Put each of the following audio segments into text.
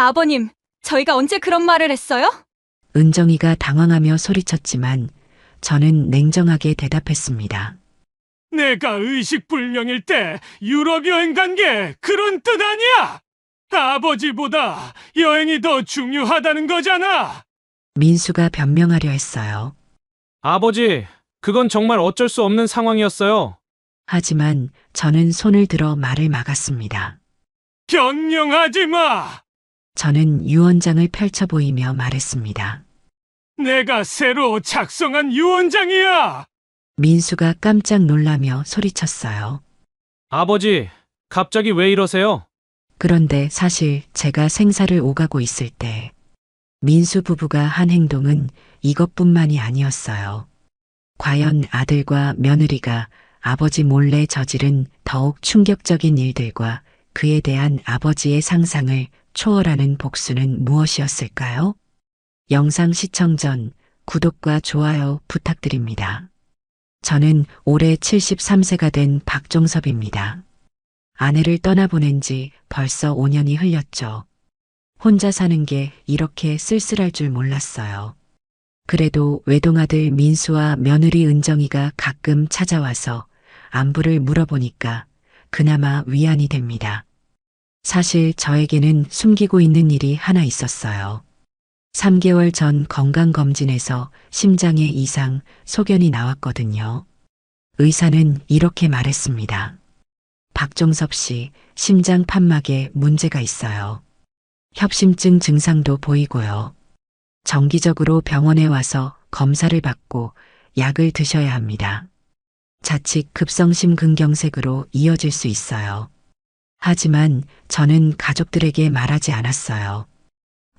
아버님, 저희가 언제 그런 말을 했어요? 은정이가 당황하며 소리쳤지만 저는 냉정하게 대답했습니다. 내가 의식불명일 때 유럽 여행 간 게 그런 뜻 아니야! 아버지보다 여행이 더 중요하다는 거잖아! 민수가 변명하려 했어요. 아버지, 그건 정말 어쩔 수 없는 상황이었어요. 하지만 저는 손을 들어 말을 막았습니다. 변명하지 마! 저는 유언장을 펼쳐 보이며 말했습니다. 내가 새로 작성한 유언장이야! 민수가 깜짝 놀라며 소리쳤어요. 아버지, 갑자기 왜 이러세요? 그런데 사실 제가 생사를 오가고 있을 때 민수 부부가 한 행동은 이것뿐만이 아니었어요. 과연 아들과 며느리가 아버지 몰래 저지른 더욱 충격적인 일들과 그에 대한 아버지의 상상을 초월하는 복수는 무엇이었을까요? 영상 시청 전 구독과 좋아요 부탁드립니다. 저는 올해 73세가 된 박종섭입니다. 아내를 떠나보낸 지 벌써 5년이 흘렸죠. 혼자 사는 게 이렇게 쓸쓸할 줄 몰랐어요. 그래도 외동아들 민수와 며느리 은정이가 가끔 찾아와서 안부를 물어보니까 그나마 위안이 됩니다. 사실 저에게는 숨기고 있는 일이 하나 있었어요. 3개월 전 건강검진에서 심장에 이상, 소견이 나왔거든요. 의사는 이렇게 말했습니다. 박종섭 씨, 심장 판막에 문제가 있어요. 협심증 증상도 보이고요. 정기적으로 병원에 와서 검사를 받고 약을 드셔야 합니다. 자칫 급성심근경색으로 이어질 수 있어요. 하지만 저는 가족들에게 말하지 않았어요.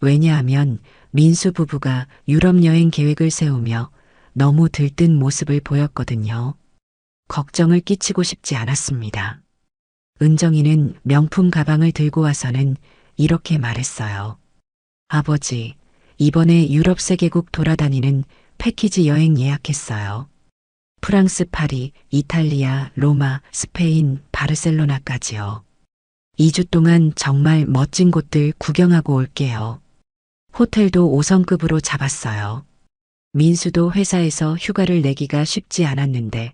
왜냐하면 민수 부부가 유럽 여행 계획을 세우며 너무 들뜬 모습을 보였거든요. 걱정을 끼치고 싶지 않았습니다. 은정이는 명품 가방을 들고 와서는 이렇게 말했어요. 아버지, 이번에 유럽 세계국 돌아다니는 패키지 여행 예약했어요. 프랑스 파리, 이탈리아, 로마, 스페인, 바르셀로나까지요. 2주 동안 정말 멋진 곳들 구경하고 올게요. 호텔도 5성급으로 잡았어요. 민수도 회사에서 휴가를 내기가 쉽지 않았는데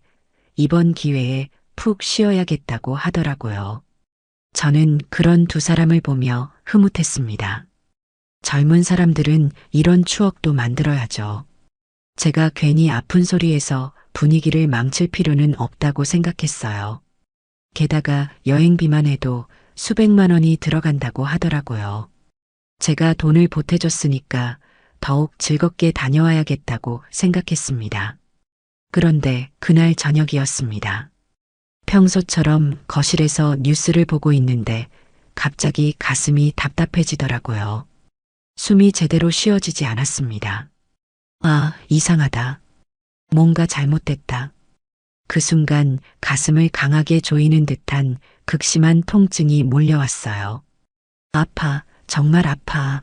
이번 기회에 푹 쉬어야겠다고 하더라고요. 저는 그런 두 사람을 보며 흐뭇했습니다. 젊은 사람들은 이런 추억도 만들어야죠. 제가 괜히 아픈 소리에서 분위기를 망칠 필요는 없다고 생각했어요. 게다가 여행비만 해도 수백만 원이 들어간다고 하더라고요. 제가 돈을 보태줬으니까 더욱 즐겁게 다녀와야겠다고 생각했습니다. 그런데 그날 저녁이었습니다. 평소처럼 거실에서 뉴스를 보고 있는데 갑자기 가슴이 답답해지더라고요. 숨이 제대로 쉬어지지 않았습니다. 아, 이상하다. 뭔가 잘못됐다. 그 순간 가슴을 강하게 조이는 듯한 극심한 통증이 몰려왔어요. 아파, 정말 아파.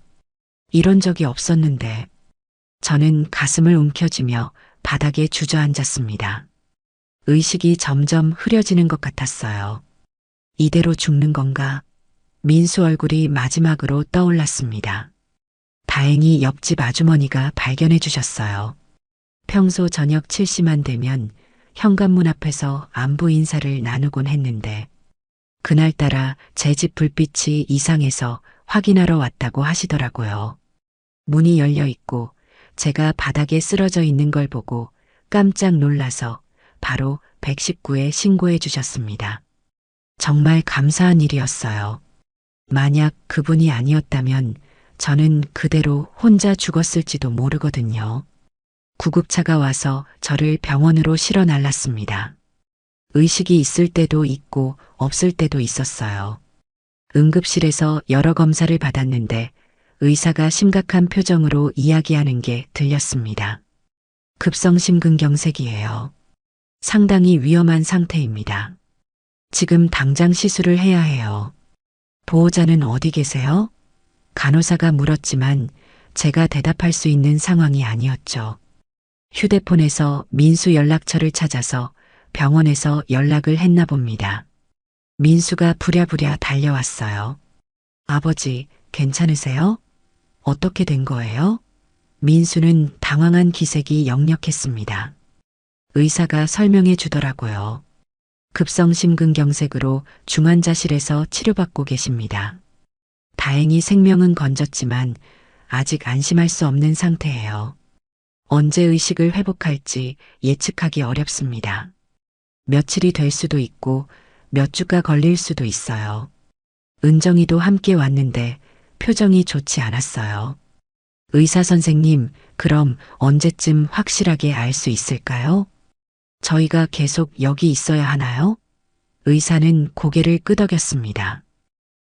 이런 적이 없었는데. 저는 가슴을 움켜쥐며 바닥에 주저앉았습니다. 의식이 점점 흐려지는 것 같았어요. 이대로 죽는 건가? 민수 얼굴이 마지막으로 떠올랐습니다. 다행히 옆집 아주머니가 발견해 주셨어요. 평소 저녁 7시만 되면 현관문 앞에서 안부 인사를 나누곤 했는데 그날따라 제 집 불빛이 이상해서 확인하러 왔다고 하시더라고요. 문이 열려 있고 제가 바닥에 쓰러져 있는 걸 보고 깜짝 놀라서 바로 119에 신고해 주셨습니다. 정말 감사한 일이었어요. 만약 그분이 아니었다면 저는 그대로 혼자 죽었을지도 모르거든요. 구급차가 와서 저를 병원으로 실어 날랐습니다. 의식이 있을 때도 있고 없을 때도 있었어요. 응급실에서 여러 검사를 받았는데 의사가 심각한 표정으로 이야기하는 게 들렸습니다. 급성심근경색이에요. 상당히 위험한 상태입니다. 지금 당장 시술을 해야 해요. 보호자는 어디 계세요? 간호사가 물었지만 제가 대답할 수 있는 상황이 아니었죠. 휴대폰에서 민수 연락처를 찾아서 병원에서 연락을 했나 봅니다. 민수가 부랴부랴 달려왔어요. 아버지, 괜찮으세요? 어떻게 된 거예요? 민수는 당황한 기색이 역력했습니다. 의사가 설명해 주더라고요. 급성 심근경색으로 중환자실에서 치료받고 계십니다. 다행히 생명은 건졌지만 아직 안심할 수 없는 상태예요. 언제 의식을 회복할지 예측하기 어렵습니다. 며칠이 될 수도 있고 몇 주가 걸릴 수도 있어요. 은정이도 함께 왔는데 표정이 좋지 않았어요. 의사 선생님, 그럼 언제쯤 확실하게 알 수 있을까요? 저희가 계속 여기 있어야 하나요? 의사는 고개를 끄덕였습니다.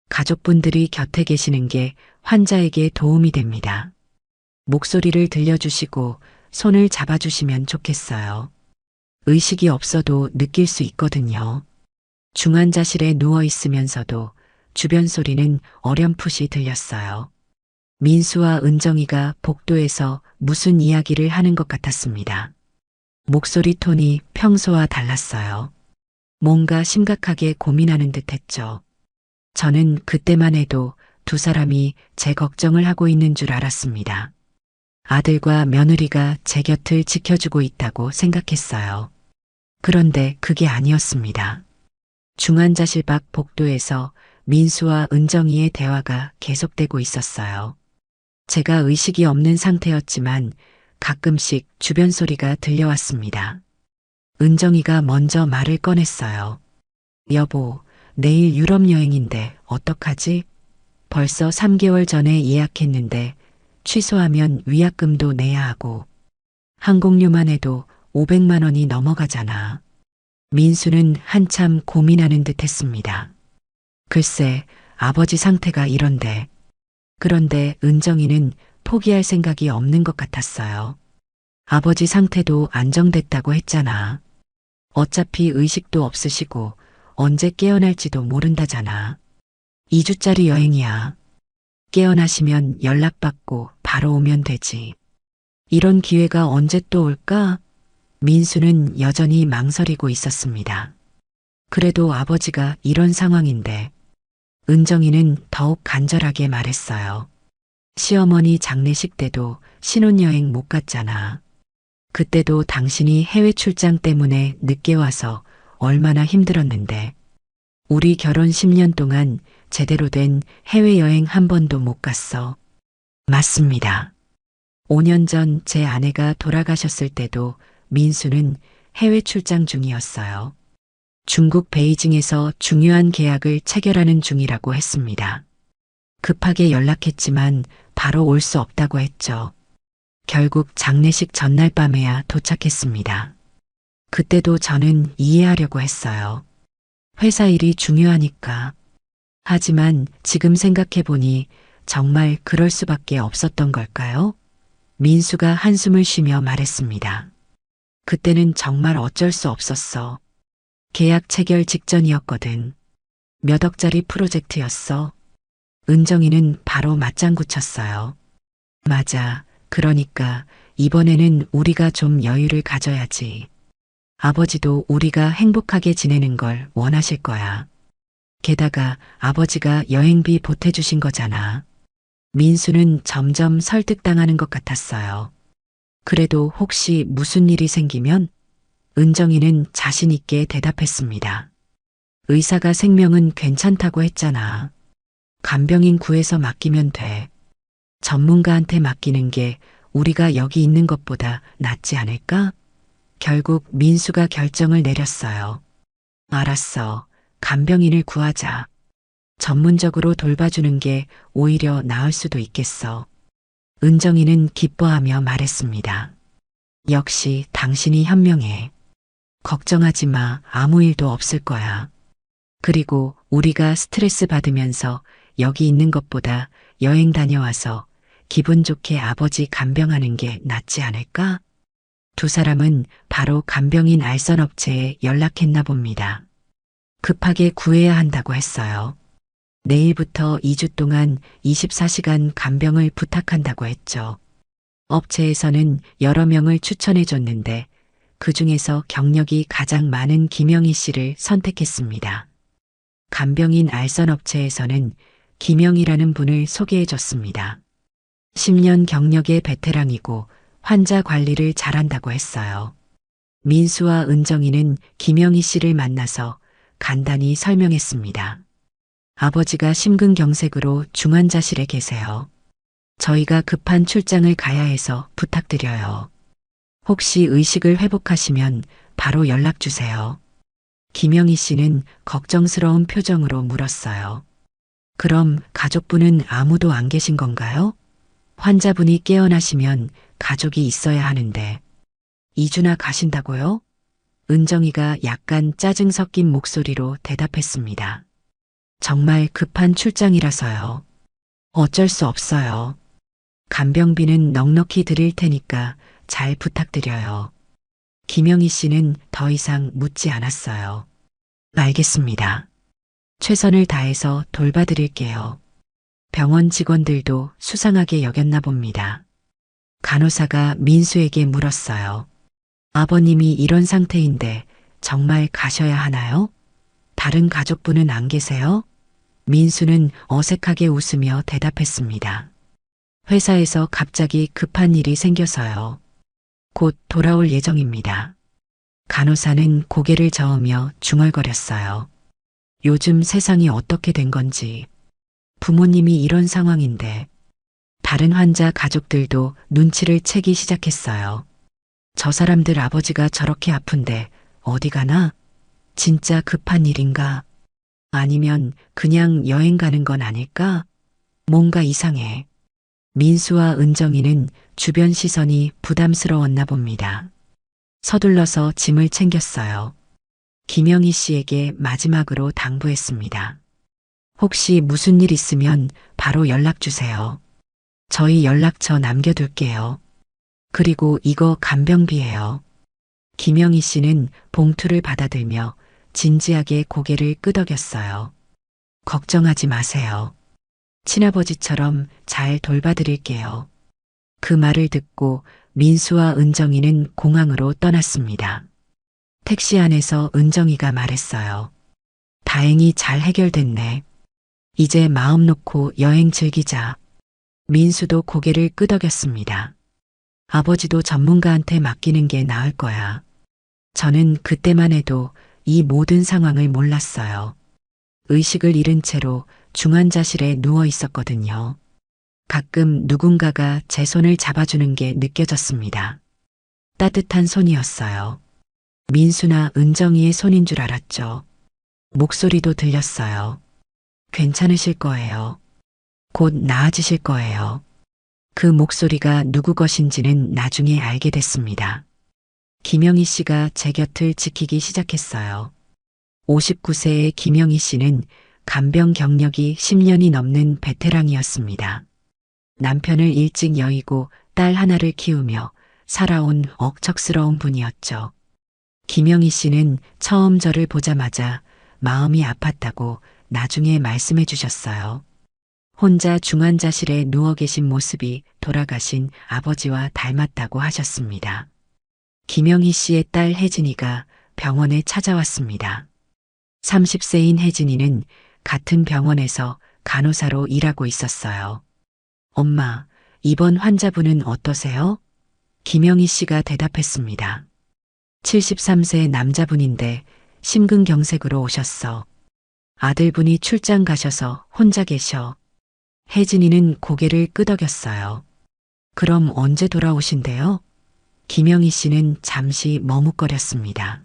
가족분들이 곁에 계시는 게 환자에게 도움이 됩니다. 목소리를 들려주시고 손을 잡아주시면 좋겠어요. 의식이 없어도 느낄 수 있거든요. 중환자실에 누워 있으면서도 주변 소리는 어렴풋이 들렸어요. 민수와 은정이가 복도에서 무슨 이야기를 하는 것 같았습니다. 목소리 톤이 평소와 달랐어요. 뭔가 심각하게 고민하는 듯 했죠. 저는 그때만 해도 두 사람이 제 걱정을 하고 있는 줄 알았습니다. 아들과 며느리가 제 곁을 지켜주고 있다고 생각했어요. 그런데 그게 아니었습니다. 중환자실 밖 복도에서 민수와 은정이의 대화가 계속되고 있었어요. 제가 의식이 없는 상태였지만 가끔씩 주변 소리가 들려왔습니다. 은정이가 먼저 말을 꺼냈어요. 여보, 내일 유럽 여행인데 어떡하지? 벌써 3개월 전에 예약했는데 취소하면 위약금도 내야 하고 항공료만 해도 500만 원이 넘어가잖아. 민수는 한참 고민하는 듯 했습니다. 글쎄, 아버지 상태가 이런데. 그런데 은정이는 포기할 생각이 없는 것 같았어요. 아버지 상태도 안정됐다고 했잖아. 어차피 의식도 없으시고 언제 깨어날지도 모른다잖아. 2주짜리 여행이야. 깨어나시면 연락받고 바로 오면 되지. 이런 기회가 언제 또 올까? 민수는 여전히 망설이고 있었습니다. 그래도 아버지가 이런 상황인데 은정이는 더욱 간절하게 말했어요. 시어머니 장례식 때도 신혼여행 못 갔잖아. 그때도 당신이 해외 출장 때문에 늦게 와서 얼마나 힘들었는데 우리 결혼 10년 동안 제대로 된 해외여행 한 번도 못 갔어. 맞습니다. 5년 전 제 아내가 돌아가셨을 때도 민수는 해외 출장 중이었어요. 중국 베이징에서 중요한 계약을 체결하는 중이라고 했습니다. 급하게 연락했지만 바로 올 수 없다고 했죠. 결국 장례식 전날 밤에야 도착했습니다. 그때도 저는 이해하려고 했어요. 회사 일이 중요하니까. 하지만 지금 생각해보니 정말 그럴 수밖에 없었던 걸까요? 민수가 한숨을 쉬며 말했습니다. 그때는 정말 어쩔 수 없었어. 계약 체결 직전이었거든. 몇 억짜리 프로젝트였어. 은정이는 바로 맞장구 쳤어요. 맞아. 그러니까 이번에는 우리가 좀 여유를 가져야지. 아버지도 우리가 행복하게 지내는 걸 원하실 거야. 게다가 아버지가 여행비 보태주신 거잖아. 민수는 점점 설득당하는 것 같았어요. 그래도 혹시 무슨 일이 생기면? 은정이는 자신 있게 대답했습니다. 의사가 생명은 괜찮다고 했잖아. 간병인 구해서 맡기면 돼. 전문가한테 맡기는 게 우리가 여기 있는 것보다 낫지 않을까? 결국 민수가 결정을 내렸어요. 알았어. 간병인을 구하자. 전문적으로 돌봐주는 게 오히려 나을 수도 있겠어. 은정이는 기뻐하며 말했습니다. 역시 당신이 현명해. 걱정하지 마. 아무 일도 없을 거야. 그리고 우리가 스트레스 받으면서 여기 있는 것보다 여행 다녀와서 기분 좋게 아버지 간병하는 게 낫지 않을까? 두 사람은 바로 간병인 알선업체에 연락했나 봅니다. 급하게 구해야 한다고 했어요. 내일부터 2주 동안 24시간 간병을 부탁한다고 했죠. 업체에서는 여러 명을 추천해 줬는데 그 중에서 경력이 가장 많은 김영희 씨를 선택했습니다. 간병인 알선업체에서는 김영이라는 분을 소개해 줬습니다. 10년 경력의 베테랑이고 환자 관리를 잘한다고 했어요. 민수와 은정이는 김영희 씨를 만나서 간단히 설명했습니다. 아버지가 심근경색으로 중환자실에 계세요. 저희가 급한 출장을 가야 해서 부탁드려요. 혹시 의식을 회복하시면 바로 연락 주세요. 김영희 씨는 걱정스러운 표정으로 물었어요. 그럼 가족분은 아무도 안 계신 건가요? 환자분이 깨어나시면 가족이 있어야 하는데. 2주나 가신다고요? 은정이가 약간 짜증 섞인 목소리로 대답했습니다. 정말 급한 출장이라서요. 어쩔 수 없어요. 간병비는 넉넉히 드릴 테니까 잘 부탁드려요. 김영희 씨는 더 이상 묻지 않았어요. 알겠습니다. 최선을 다해서 돌봐드릴게요. 병원 직원들도 수상하게 여겼나 봅니다. 간호사가 민수에게 물었어요. 아버님이 이런 상태인데 정말 가셔야 하나요? 다른 가족분은 안 계세요? 민수는 어색하게 웃으며 대답했습니다. 회사에서 갑자기 급한 일이 생겨서요. 곧 돌아올 예정입니다. 간호사는 고개를 저으며 중얼거렸어요. 요즘 세상이 어떻게 된 건지. 부모님이 이런 상황인데 다른 환자 가족들도 눈치를 채기 시작했어요. 저 사람들 아버지가 저렇게 아픈데 어디 가나? 진짜 급한 일인가? 아니면 그냥 여행 가는 건 아닐까? 뭔가 이상해. 민수와 은정이는 주변 시선이 부담스러웠나 봅니다. 서둘러서 짐을 챙겼어요. 김영희 씨에게 마지막으로 당부했습니다. 혹시 무슨 일 있으면 바로 연락 주세요. 저희 연락처 남겨둘게요. 그리고 이거 간병비예요. 김영희 씨는 봉투를 받아들며 진지하게 고개를 끄덕였어요. 걱정하지 마세요. 친아버지처럼 잘 돌봐드릴게요. 그 말을 듣고 민수와 은정이는 공항으로 떠났습니다. 택시 안에서 은정이가 말했어요. 다행히 잘 해결됐네. 이제 마음 놓고 여행 즐기자. 민수도 고개를 끄덕였습니다. 아버지도 전문가한테 맡기는 게 나을 거야. 저는 그때만 해도 이 모든 상황을 몰랐어요. 의식을 잃은 채로 중환자실에 누워 있었거든요. 가끔 누군가가 제 손을 잡아주는 게 느껴졌습니다. 따뜻한 손이었어요. 민수나 은정이의 손인 줄 알았죠. 목소리도 들렸어요. 괜찮으실 거예요. 곧 나아지실 거예요. 그 목소리가 누구 것인지는 나중에 알게 됐습니다. 김영희 씨가 제 곁을 지키기 시작했어요. 59세의 김영희 씨는 간병 경력이 10년이 넘는 베테랑이었습니다. 남편을 일찍 여의고 딸 하나를 키우며 살아온 억척스러운 분이었죠. 김영희 씨는 처음 저를 보자마자 마음이 아팠다고 나중에 말씀해 주셨어요. 혼자 중환자실에 누워 계신 모습이 돌아가신 아버지와 닮았다고 하셨습니다. 김영희 씨의 딸 혜진이가 병원에 찾아왔습니다. 30세인 혜진이는 같은 병원에서 간호사로 일하고 있었어요. 엄마, 이번 환자분은 어떠세요? 김영희 씨가 대답했습니다. 73세 남자분인데 심근경색으로 오셨어. 아들분이 출장 가셔서 혼자 계셔. 혜진이는 고개를 끄덕였어요. 그럼 언제 돌아오신대요? 김영희 씨는 잠시 머뭇거렸습니다.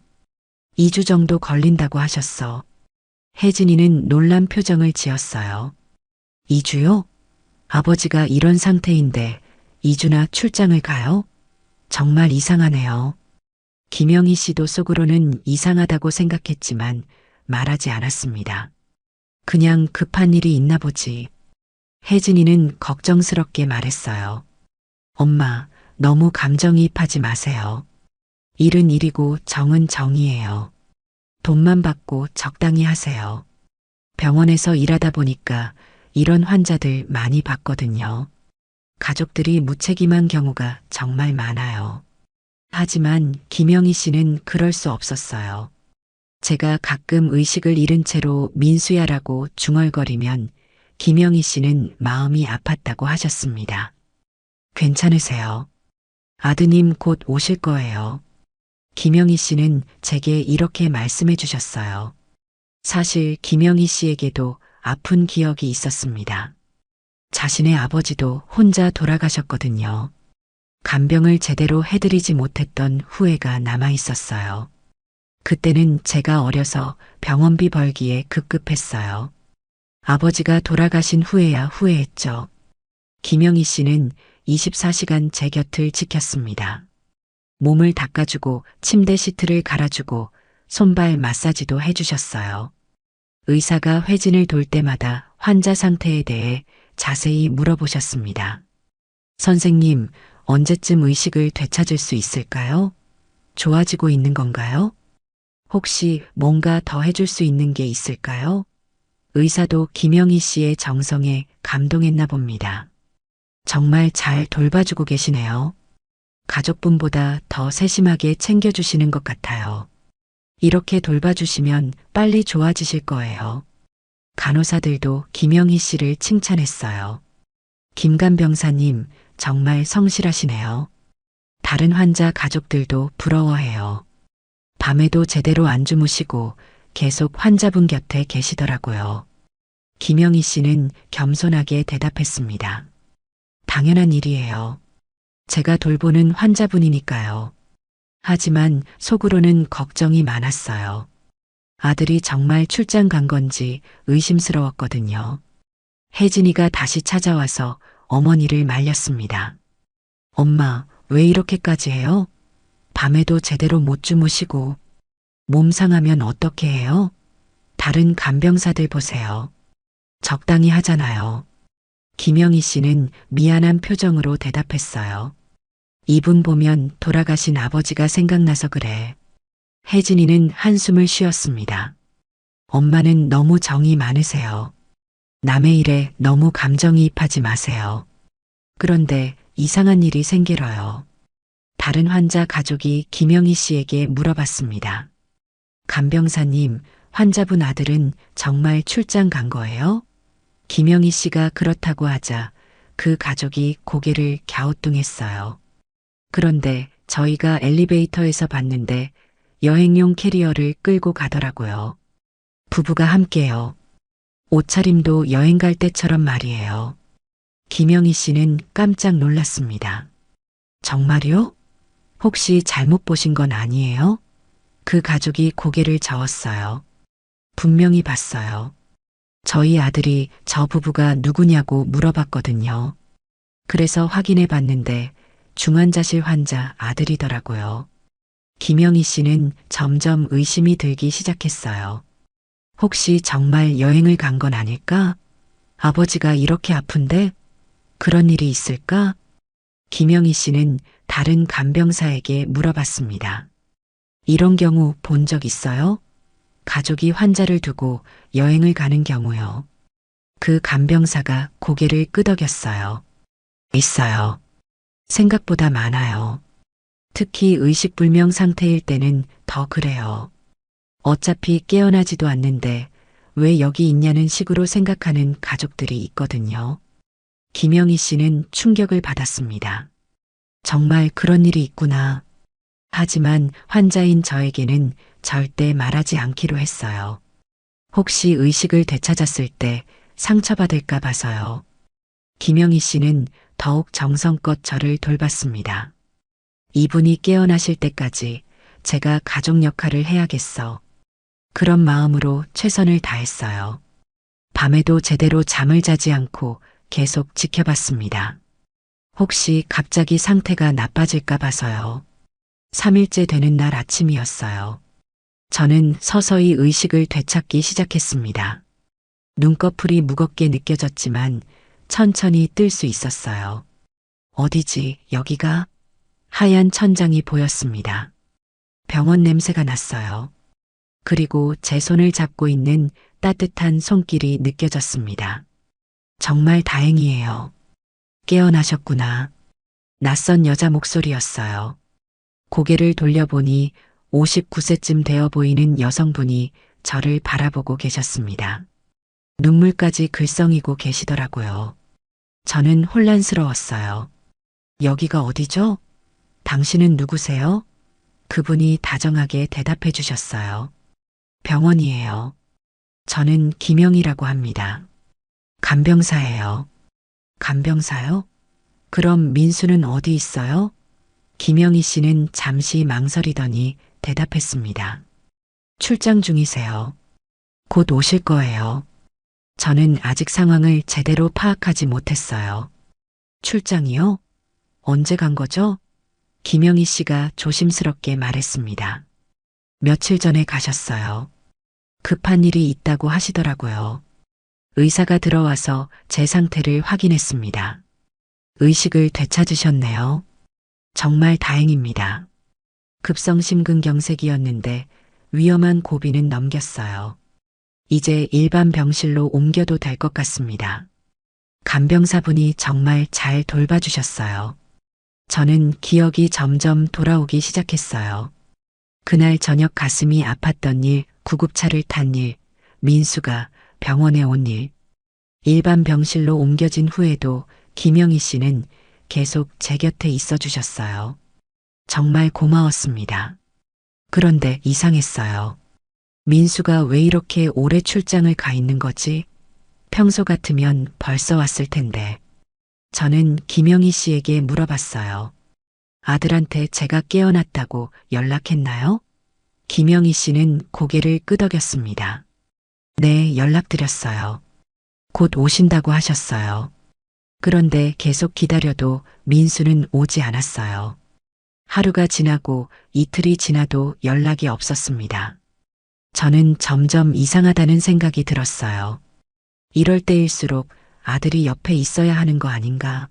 2주 정도 걸린다고 하셨어. 혜진이는 놀란 표정을 지었어요. 2주요? 아버지가 이런 상태인데 2주나 출장을 가요? 정말 이상하네요. 김영희 씨도 속으로는 이상하다고 생각했지만 말하지 않았습니다. 그냥 급한 일이 있나 보지. 혜진이는 걱정스럽게 말했어요. 엄마, 너무 감정이입하지 마세요. 일은 일이고 정은 정이에요. 돈만 받고 적당히 하세요. 병원에서 일하다 보니까 이런 환자들 많이 봤거든요. 가족들이 무책임한 경우가 정말 많아요. 하지만 김영희 씨는 그럴 수 없었어요. 제가 가끔 의식을 잃은 채로 민수야라고 중얼거리면 김영희 씨는 마음이 아팠다고 하셨습니다. 괜찮으세요? 아드님 곧 오실 거예요. 김영희 씨는 제게 이렇게 말씀해 주셨어요. 사실 김영희 씨에게도 아픈 기억이 있었습니다. 자신의 아버지도 혼자 돌아가셨거든요. 간병을 제대로 해드리지 못했던 후회가 남아 있었어요. 그때는 제가 어려서 병원비 벌기에 급급했어요. 아버지가 돌아가신 후에야 후회했죠. 김영희 씨는 24시간 제 곁을 지켰습니다. 몸을 닦아주고 침대 시트를 갈아주고 손발 마사지도 해주셨어요. 의사가 회진을 돌 때마다 환자 상태에 대해 자세히 물어보셨습니다. 선생님, 언제쯤 의식을 되찾을 수 있을까요? 좋아지고 있는 건가요? 혹시 뭔가 더 해줄 수 있는 게 있을까요? 의사도 김영희 씨의 정성에 감동했나 봅니다. 정말 잘 돌봐주고 계시네요. 가족분보다 더 세심하게 챙겨주시는 것 같아요. 이렇게 돌봐주시면 빨리 좋아지실 거예요. 간호사들도 김영희 씨를 칭찬했어요. 김간병사님, 정말 성실하시네요. 다른 환자 가족들도 부러워해요. 밤에도 제대로 안 주무시고 계속 환자분 곁에 계시더라고요. 김영희 씨는 겸손하게 대답했습니다. 당연한 일이에요. 제가 돌보는 환자분이니까요. 하지만 속으로는 걱정이 많았어요. 아들이 정말 출장 간 건지 의심스러웠거든요. 혜진이가 다시 찾아와서 어머니를 말렸습니다. 엄마, 왜 이렇게까지 해요? 밤에도 제대로 못 주무시고 몸 상하면 어떻게 해요? 다른 간병사들 보세요. 적당히 하잖아요. 김영희 씨는 미안한 표정으로 대답했어요. 이분 보면 돌아가신 아버지가 생각나서 그래. 혜진이는 한숨을 쉬었습니다. 엄마는 너무 정이 많으세요. 남의 일에 너무 감정이입하지 마세요. 그런데 이상한 일이 생길어요. 다른 환자 가족이 김영희 씨에게 물어봤습니다. 간병사님, 환자분 아들은 정말 출장 간 거예요? 김영희 씨가 그렇다고 하자 그 가족이 고개를 갸우뚱했어요. 그런데 저희가 엘리베이터에서 봤는데 여행용 캐리어를 끌고 가더라고요. 부부가 함께요. 옷차림도 여행 갈 때처럼 말이에요. 김영희 씨는 깜짝 놀랐습니다. 정말요? 혹시 잘못 보신 건 아니에요? 그 가족이 고개를 저었어요. 분명히 봤어요. 저희 아들이 저 부부가 누구냐고 물어봤거든요. 그래서 확인해 봤는데 중환자실 환자 아들이더라고요. 김영희 씨는 점점 의심이 들기 시작했어요. 혹시 정말 여행을 간 건 아닐까? 아버지가 이렇게 아픈데 그런 일이 있을까? 김영희 씨는 다른 간병사에게 물어봤습니다. 이런 경우 본 적 있어요? 가족이 환자를 두고 여행을 가는 경우요. 그 간병사가 고개를 끄덕였어요. 있어요. 생각보다 많아요. 특히 의식불명 상태일 때는 더 그래요. 어차피 깨어나지도 않는데 왜 여기 있냐는 식으로 생각하는 가족들이 있거든요. 김영희 씨는 충격을 받았습니다. 정말 그런 일이 있구나. 하지만 환자인 저에게는 절대 말하지 않기로 했어요. 혹시 의식을 되찾았을 때 상처받을까 봐서요. 김영희 씨는 더욱 정성껏 저를 돌봤습니다. 이분이 깨어나실 때까지 제가 가족 역할을 해야겠어. 그런 마음으로 최선을 다했어요. 밤에도 제대로 잠을 자지 않고 계속 지켜봤습니다. 혹시 갑자기 상태가 나빠질까 봐서요. 3일째 되는 날 아침이었어요. 저는 서서히 의식을 되찾기 시작했습니다. 눈꺼풀이 무겁게 느껴졌지만 천천히 뜰 수 있었어요. 어디지, 여기가? 하얀 천장이 보였습니다. 병원 냄새가 났어요. 그리고 제 손을 잡고 있는 따뜻한 손길이 느껴졌습니다. 정말 다행이에요. 깨어나셨구나. 낯선 여자 목소리였어요. 고개를 돌려보니 59세쯤 되어 보이는 여성분이 저를 바라보고 계셨습니다. 눈물까지 글썽이고 계시더라고요. 저는 혼란스러웠어요. 여기가 어디죠? 당신은 누구세요? 그분이 다정하게 대답해 주셨어요. 병원이에요. 저는 김영이라고 합니다. 간병사예요. 간병사요? 그럼 민수는 어디 있어요? 김영희 씨는 잠시 망설이더니 대답했습니다. 출장 중이세요. 곧 오실 거예요. 저는 아직 상황을 제대로 파악하지 못했어요. 출장이요? 언제 간 거죠? 김영희 씨가 조심스럽게 말했습니다. 며칠 전에 가셨어요. 급한 일이 있다고 하시더라고요. 의사가 들어와서 제 상태를 확인했습니다. 의식을 되찾으셨네요. 정말 다행입니다. 급성 심근경색이었는데 위험한 고비는 넘겼어요. 이제 일반 병실로 옮겨도 될 것 같습니다. 간병사분이 정말 잘 돌봐주셨어요. 저는 기억이 점점 돌아오기 시작했어요. 그날 저녁 가슴이 아팠던 일, 구급차를 탄 일, 민수가 병원에 온 일. 일반 병실로 옮겨진 후에도 김영희 씨는 계속 제 곁에 있어 주셨어요. 정말 고마웠습니다. 그런데 이상했어요. 민수가 왜 이렇게 오래 출장을 가 있는 거지? 평소 같으면 벌써 왔을 텐데. 저는 김영희 씨에게 물어봤어요. 아들한테 제가 깨어났다고 연락했나요? 김영희 씨는 고개를 끄덕였습니다. 네, 연락드렸어요. 곧 오신다고 하셨어요. 그런데 계속 기다려도 민수는 오지 않았어요. 하루가 지나고 이틀이 지나도 연락이 없었습니다. 저는 점점 이상하다는 생각이 들었어요. 이럴 때일수록 아들이 옆에 있어야 하는 거 아닌가?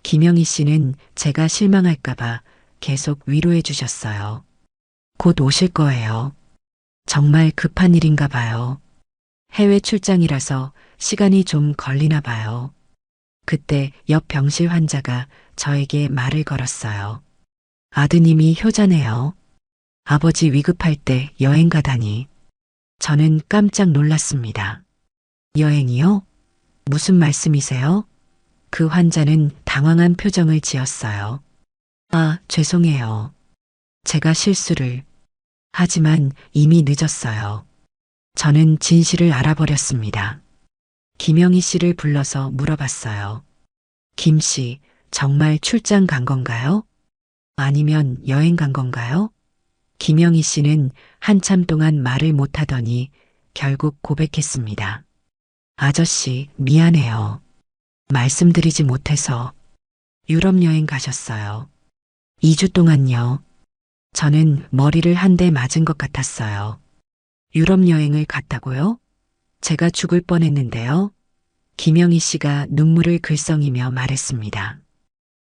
김영희 씨는 제가 실망할까봐 계속 위로해 주셨어요. 곧 오실 거예요. 정말 급한 일인가 봐요. 해외 출장이라서 시간이 좀 걸리나 봐요. 그때 옆 병실 환자가 저에게 말을 걸었어요. 아드님이 효자네요. 아버지 위급할 때 여행 가다니. 저는 깜짝 놀랐습니다. 여행이요? 무슨 말씀이세요? 그 환자는 당황한 표정을 지었어요. 아, 죄송해요. 제가 실수를. 하지만 이미 늦었어요. 저는 진실을 알아버렸습니다. 김영희 씨를 불러서 물어봤어요. 김 씨, 정말 출장 간 건가요? 아니면 여행 간 건가요? 김영희 씨는 한참 동안 말을 못하더니 결국 고백했습니다. 아저씨, 미안해요. 말씀드리지 못해서. 유럽 여행 가셨어요. 2주 동안요. 저는 머리를 한 대 맞은 것 같았어요. 유럽 여행을 갔다고요? 제가 죽을 뻔했는데요. 김영희 씨가 눈물을 글썽이며 말했습니다.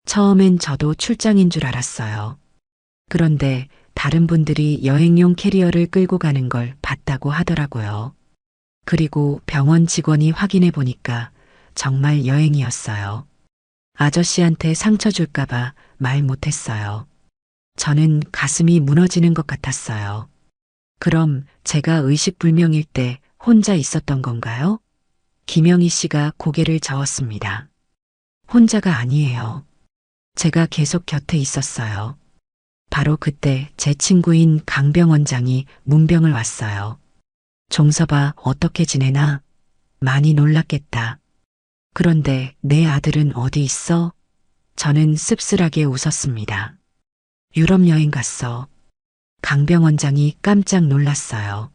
처음엔 저도 출장인 줄 알았어요. 그런데 다른 분들이 여행용 캐리어를 끌고 가는 걸 봤다고 하더라고요. 그리고 병원 직원이 확인해 보니까 정말 여행이었어요. 아저씨한테 상처 줄까봐 말 못했어요. 저는 가슴이 무너지는 것 같았어요. 그럼 제가 의식불명일 때 혼자 있었던 건가요? 김영희 씨가 고개를 저었습니다. 혼자가 아니에요. 제가 계속 곁에 있었어요. 바로 그때 제 친구인 강병 원장이 문병을 왔어요. 종서봐, 어떻게 지내나? 많이 놀랐겠다. 그런데 내 아들은 어디 있어? 저는 씁쓸하게 웃었습니다. 유럽 여행 갔어. 강병 원장이 깜짝 놀랐어요.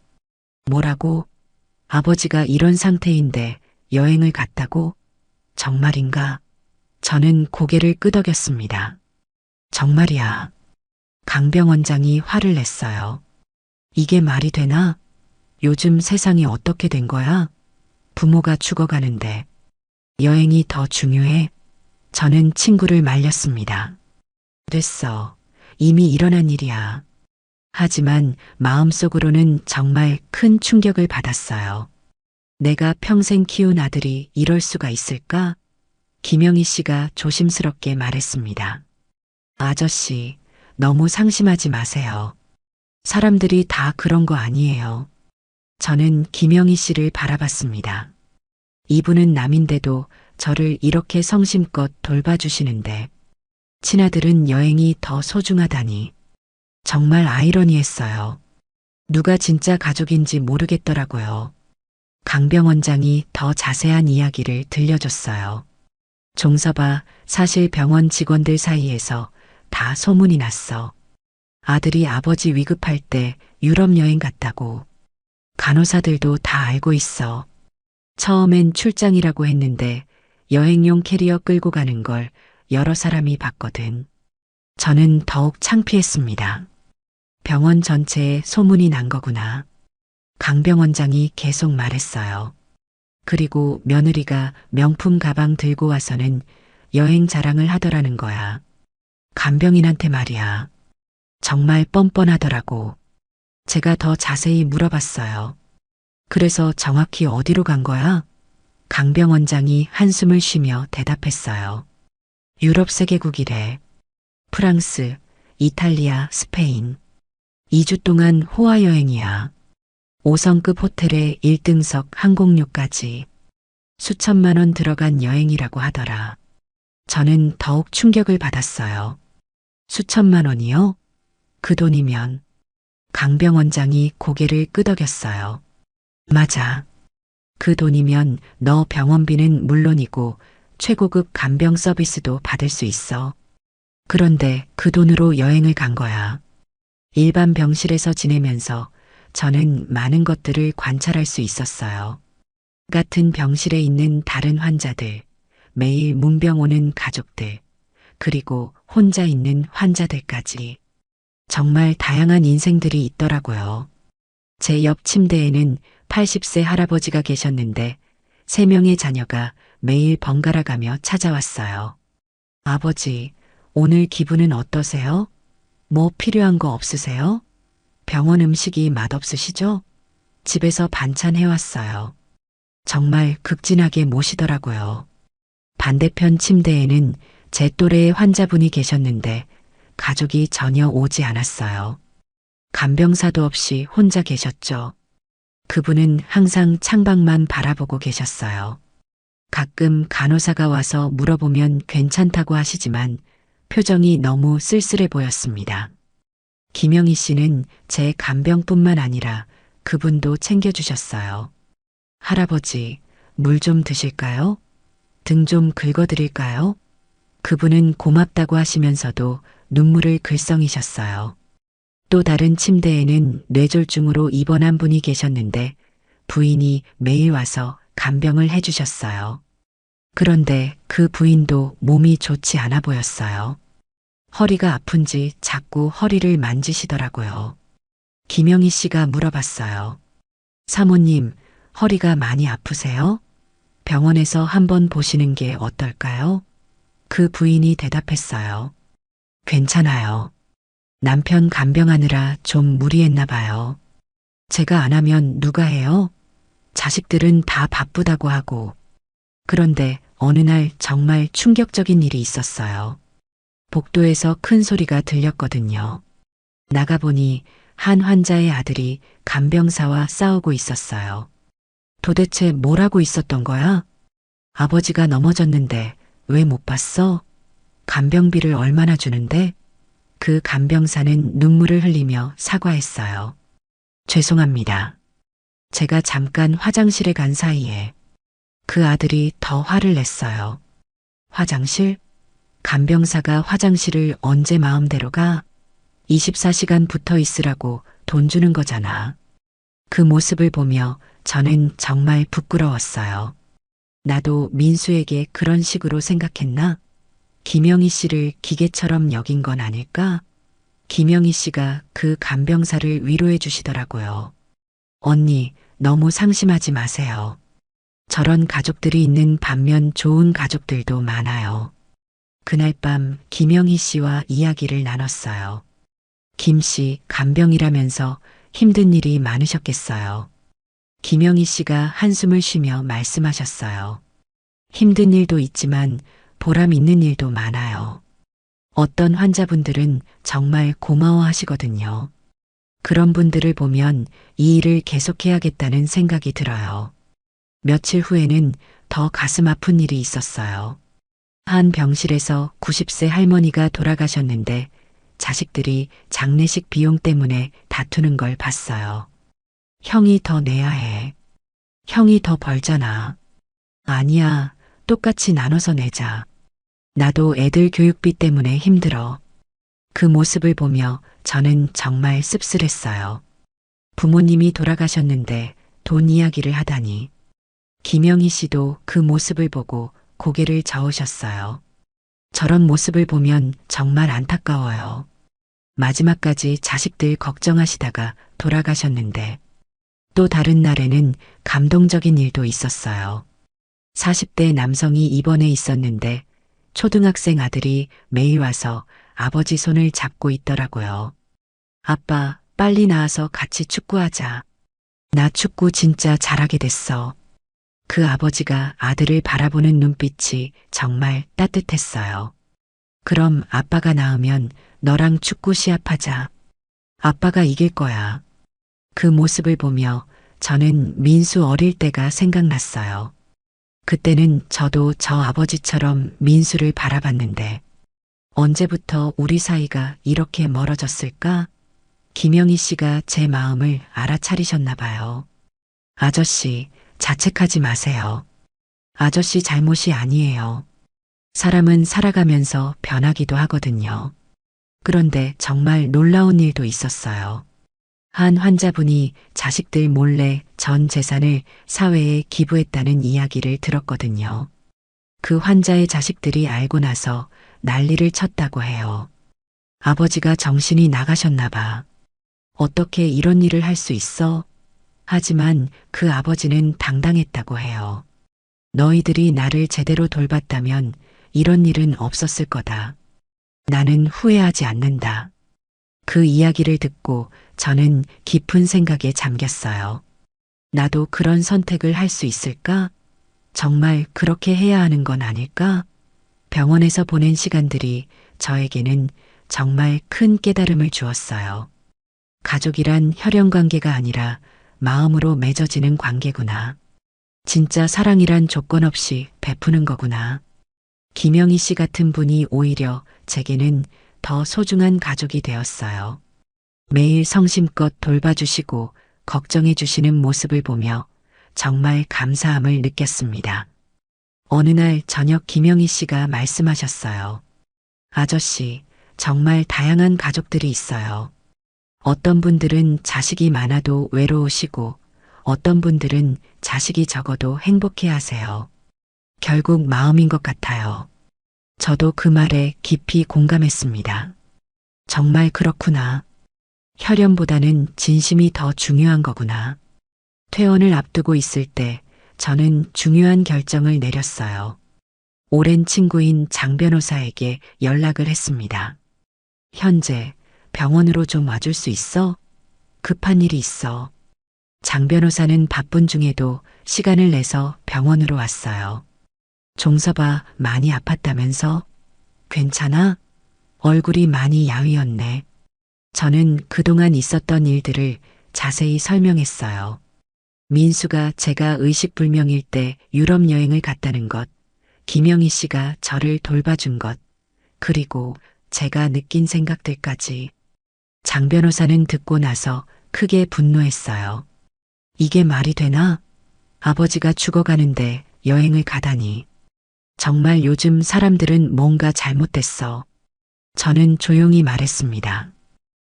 뭐라고? 아버지가 이런 상태인데 여행을 갔다고? 정말인가? 저는 고개를 끄덕였습니다. 정말이야. 강병 원장이 화를 냈어요. 이게 말이 되나? 요즘 세상이 어떻게 된 거야? 부모가 죽어가는데 여행이 더 중요해? 저는 친구를 말렸습니다. 됐어. 이미 일어난 일이야. 하지만 마음속으로는 정말 큰 충격을 받았어요. 내가 평생 키운 아들이 이럴 수가 있을까? 김영희 씨가 조심스럽게 말했습니다. 아저씨, 너무 상심하지 마세요. 사람들이 다 그런 거 아니에요. 저는 김영희 씨를 바라봤습니다. 이분은 남인데도 저를 이렇게 성심껏 돌봐주시는데 친아들은 여행이 더 소중하다니. 정말 아이러니했어요. 누가 진짜 가족인지 모르겠더라고요. 강병 원장이 더 자세한 이야기를 들려줬어요. 종서봐, 사실 병원 직원들 사이에서 다 소문이 났어. 아들이 아버지 위급할 때 유럽 여행 갔다고. 간호사들도 다 알고 있어. 처음엔 출장이라고 했는데 여행용 캐리어 끌고 가는 걸 여러 사람이 봤거든. 저는 더욱 창피했습니다. 병원 전체에 소문이 난 거구나. 강병 원장이 계속 말했어요. 그리고 며느리가 명품 가방 들고 와서는 여행 자랑을 하더라는 거야. 간병인한테 말이야. 정말 뻔뻔하더라고. 제가 더 자세히 물어봤어요. 그래서 정확히 어디로 간 거야? 강병 원장이 한숨을 쉬며 대답했어요. 유럽 세계국이래. 프랑스, 이탈리아, 스페인. 2주 동안 호화 여행이야. 5성급 호텔에 1등석 항공료까지. 수천만 원 들어간 여행이라고 하더라. 저는 더욱 충격을 받았어요. 수천만 원이요? 그 돈이면. 강병 원장이 고개를 끄덕였어요. 맞아. 그 돈이면 너 병원비는 물론이고 최고급 간병 서비스도 받을 수 있어. 그런데 그 돈으로 여행을 간 거야. 일반 병실에서 지내면서 저는 많은 것들을 관찰할 수 있었어요. 같은 병실에 있는 다른 환자들, 매일 문병 오는 가족들, 그리고 혼자 있는 환자들까지. 정말 다양한 인생들이 있더라고요. 제 옆 침대에는 80세 할아버지가 계셨는데 3명의 자녀가 매일 번갈아 가며 찾아왔어요. 아버지, 오늘 기분은 어떠세요? 뭐 필요한 거 없으세요? 병원 음식이 맛없으시죠? 집에서 반찬 해왔어요. 정말 극진하게 모시더라고요. 반대편 침대에는 제 또래의 환자분이 계셨는데 가족이 전혀 오지 않았어요. 간병사도 없이 혼자 계셨죠. 그분은 항상 창밖만 바라보고 계셨어요. 가끔 간호사가 와서 물어보면 괜찮다고 하시지만 표정이 너무 쓸쓸해 보였습니다. 김영희 씨는 제 간병뿐만 아니라 그분도 챙겨주셨어요. 할아버지, 물 좀 드실까요? 등 좀 긁어드릴까요? 그분은 고맙다고 하시면서도 눈물을 글썽이셨어요. 또 다른 침대에는 뇌졸중으로 입원한 분이 계셨는데 부인이 매일 와서 간병을 해주셨어요. 그런데 그 부인도 몸이 좋지 않아 보였어요. 허리가 아픈지 자꾸 허리를 만지시더라고요. 김영희 씨가 물어봤어요. 사모님, 허리가 많이 아프세요? 병원에서 한번 보시는 게 어떨까요? 그 부인이 대답했어요. 괜찮아요. 남편 간병하느라 좀 무리했나 봐요. 제가 안 하면 누가 해요? 자식들은 다 바쁘다고 하고. 그런데 어느 날 정말 충격적인 일이 있었어요. 복도에서 큰 소리가 들렸거든요. 나가보니 한 환자의 아들이 간병사와 싸우고 있었어요. 도대체 뭘 하고 있었던 거야? 아버지가 넘어졌는데 왜 못 봤어? 간병비를 얼마나 주는데? 그 간병사는 눈물을 흘리며 사과했어요. 죄송합니다. 제가 잠깐 화장실에 간 사이에 그 아들이 더 화를 냈어요. 화장실? 간병사가 화장실을 언제 마음대로 가? 24시간 붙어 있으라고 돈 주는 거잖아. 그 모습을 보며 저는 정말 부끄러웠어요. 나도 민수에게 그런 식으로 생각했나? 김영희 씨를 기계처럼 여긴 건 아닐까? 김영희 씨가 그 간병사를 위로해 주시더라고요. 언니, 너무 상심하지 마세요. 저런 가족들이 있는 반면 좋은 가족들도 많아요. 그날 밤 김영희 씨와 이야기를 나눴어요. 김 씨 간병이라면서 힘든 일이 많으셨겠어요. 김영희 씨가 한숨을 쉬며 말씀하셨어요. 힘든 일도 있지만 보람 있는 일도 많아요. 어떤 환자분들은 정말 고마워하시거든요. 그런 분들을 보면 이 일을 계속해야겠다는 생각이 들어요. 며칠 후에는 더 가슴 아픈 일이 있었어요. 한 병실에서 90세 할머니가 돌아가셨는데 자식들이 장례식 비용 때문에 다투는 걸 봤어요. 형이 더 내야 해. 형이 더 벌잖아. 아니야, 똑같이 나눠서 내자. 나도 애들 교육비 때문에 힘들어. 그 모습을 보며 저는 정말 씁쓸했어요. 부모님이 돌아가셨는데 돈 이야기를 하다니. 김영희 씨도 그 모습을 보고 고개를 저으셨어요. 저런 모습을 보면 정말 안타까워요. 마지막까지 자식들 걱정하시다가 돌아가셨는데 또 다른 날에는 감동적인 일도 있었어요. 40대 남성이 입원해 있었는데 초등학생 아들이 매일 와서 아버지 손을 잡고 있더라고요. 아빠, 빨리 나와서 같이 축구하자. 나 축구 진짜 잘하게 됐어. 그 아버지가 아들을 바라보는 눈빛이 정말 따뜻했어요. 그럼 아빠가 나으면 너랑 축구 시합하자. 아빠가 이길 거야. 그 모습을 보며 저는 민수 어릴 때가 생각났어요. 그때는 저도 저 아버지처럼 민수를 바라봤는데 언제부터 우리 사이가 이렇게 멀어졌을까? 김영희 씨가 제 마음을 알아차리셨나 봐요. 아저씨, 자책하지 마세요. 아저씨 잘못이 아니에요. 사람은 살아가면서 변하기도 하거든요. 그런데 정말 놀라운 일도 있었어요. 한 환자분이 자식들 몰래 전 재산을 사회에 기부했다는 이야기를 들었거든요. 그 환자의 자식들이 알고 나서 난리를 쳤다고 해요. 아버지가 정신이 나가셨나 봐. 어떻게 이런 일을 할 수 있어? 하지만 그 아버지는 당당했다고 해요. 너희들이 나를 제대로 돌봤다면 이런 일은 없었을 거다. 나는 후회하지 않는다. 그 이야기를 듣고 저는 깊은 생각에 잠겼어요. 나도 그런 선택을 할 수 있을까? 정말 그렇게 해야 하는 건 아닐까? 병원에서 보낸 시간들이 저에게는 정말 큰 깨달음을 주었어요. 가족이란 혈연 관계가 아니라 마음으로 맺어지는 관계구나. 진짜 사랑이란 조건 없이 베푸는 거구나. 김영희 씨 같은 분이 오히려 제게는 더 소중한 가족이 되었어요. 매일 성심껏 돌봐주시고 걱정해주시는 모습을 보며 정말 감사함을 느꼈습니다. 어느 날 저녁 김영희 씨가 말씀하셨어요. 아저씨, 정말 다양한 가족들이 있어요. 어떤 분들은 자식이 많아도 외로우시고 어떤 분들은 자식이 적어도 행복해 하세요. 결국 마음인 것 같아요. 저도 그 말에 깊이 공감했습니다. 정말 그렇구나. 혈연보다는 진심이 더 중요한 거구나. 퇴원을 앞두고 있을 때 저는 중요한 결정을 내렸어요. 오랜 친구인 장 변호사에게 연락을 했습니다. 현재 병원으로 좀 와줄 수 있어? 급한 일이 있어. 장 변호사는 바쁜 중에도 시간을 내서 병원으로 왔어요. 종서봐, 많이 아팠다면서? 괜찮아? 얼굴이 많이 야위었네. 저는 그동안 있었던 일들을 자세히 설명했어요. 민수가 제가 의식불명일 때 유럽 여행을 갔다는 것, 김영희 씨가 저를 돌봐준 것, 그리고 제가 느낀 생각들까지. 장 변호사는 듣고 나서 크게 분노했어요. 이게 말이 되나? 아버지가 죽어가는데 여행을 가다니. 정말 요즘 사람들은 뭔가 잘못됐어. 저는 조용히 말했습니다.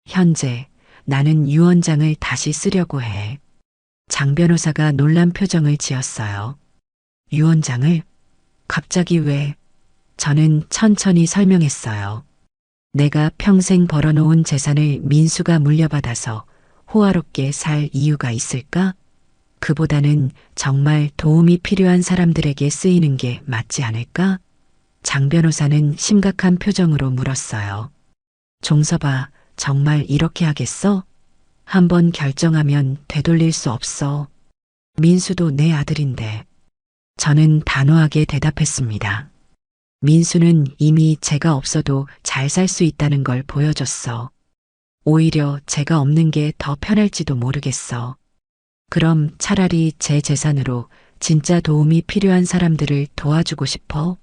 현재 나는 유언장을 다시 쓰려고 해. 장 변호사가 놀란 표정을 지었어요. 유언장을? 갑자기 왜? 저는 천천히 설명했어요. 내가 평생 벌어놓은 재산을 민수가 물려받아서 호화롭게 살 이유가 있을까? 그보다는 정말 도움이 필요한 사람들에게 쓰이는 게 맞지 않을까? 장 변호사는 심각한 표정으로 물었어요. 종서봐, 정말 이렇게 하겠어? 한번 결정하면 되돌릴 수 없어. 민수도 내 아들인데. 저는 단호하게 대답했습니다. 민수는 이미 제가 없어도 잘 살 수 있다는 걸 보여줬어. 오히려 제가 없는 게 더 편할지도 모르겠어. 그럼 차라리 제 재산으로 진짜 도움이 필요한 사람들을 도와주고 싶어?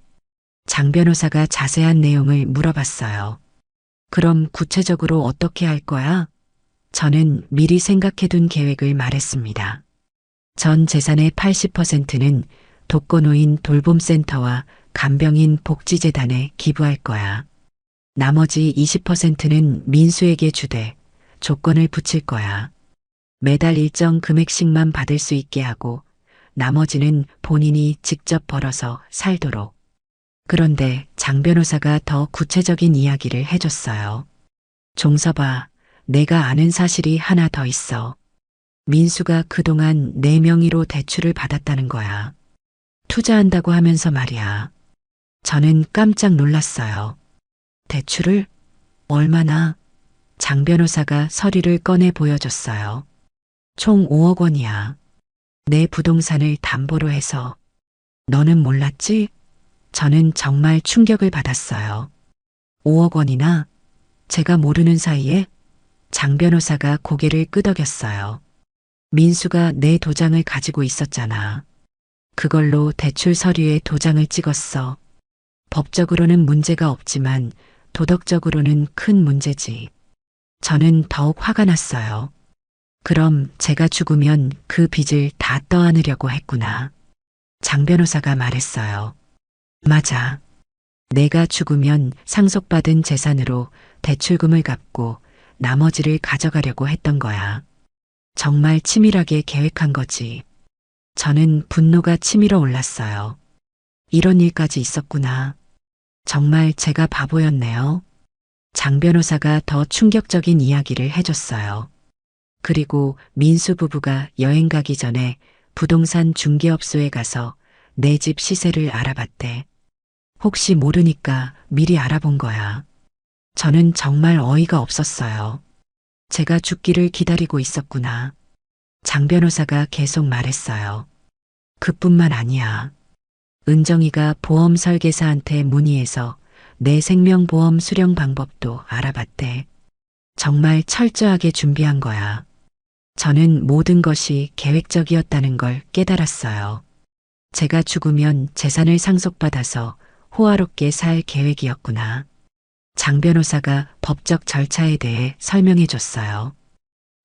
장 변호사가 자세한 내용을 물어봤어요. 그럼 구체적으로 어떻게 할 거야? 저는 미리 생각해둔 계획을 말했습니다. 전 재산의 80%는 독거노인 돌봄센터와 간병인 복지재단에 기부할 거야. 나머지 20%는 민수에게 주되 조건을 붙일 거야. 매달 일정 금액씩만 받을 수 있게 하고 나머지는 본인이 직접 벌어서 살도록. 그런데 장 변호사가 더 구체적인 이야기를 해줬어요. 종서봐, 내가 아는 사실이 하나 더 있어. 민수가 그동안 내 명의로 대출을 받았다는 거야. 투자한다고 하면서 말이야. 저는 깜짝 놀랐어요. 대출을? 얼마나? 장 변호사가 서류를 꺼내 보여줬어요. 총 5억 원이야. 내 부동산을 담보로 해서. 너는 몰랐지? 저는 정말 충격을 받았어요. 5억 원이나? 제가 모르는 사이에? 장 변호사가 고개를 끄덕였어요. 민수가 내 도장을 가지고 있었잖아. 그걸로 대출 서류에 도장을 찍었어. 법적으로는 문제가 없지만 도덕적으로는 큰 문제지. 저는 더욱 화가 났어요. 그럼 제가 죽으면 그 빚을 다 떠안으려고 했구나. 장 변호사가 말했어요. 맞아. 내가 죽으면 상속받은 재산으로 대출금을 갚고 나머지를 가져가려고 했던 거야. 정말 치밀하게 계획한 거지. 저는 분노가 치밀어 올랐어요. 이런 일까지 있었구나. 정말 제가 바보였네요. 장 변호사가 더 충격적인 이야기를 해줬어요. 그리고 민수 부부가 여행 가기 전에 부동산 중개업소에 가서 내 집 시세를 알아봤대. 혹시 모르니까 미리 알아본 거야. 저는 정말 어이가 없었어요. 제가 죽기를 기다리고 있었구나. 장 변호사가 계속 말했어요. 그뿐만 아니야. 은정이가 보험 설계사한테 문의해서 내 생명보험 수령 방법도 알아봤대. 정말 철저하게 준비한 거야. 저는 모든 것이 계획적이었다는 걸 깨달았어요. 제가 죽으면 재산을 상속받아서 호화롭게 살 계획이었구나. 장 변호사가 법적 절차에 대해 설명해 줬어요.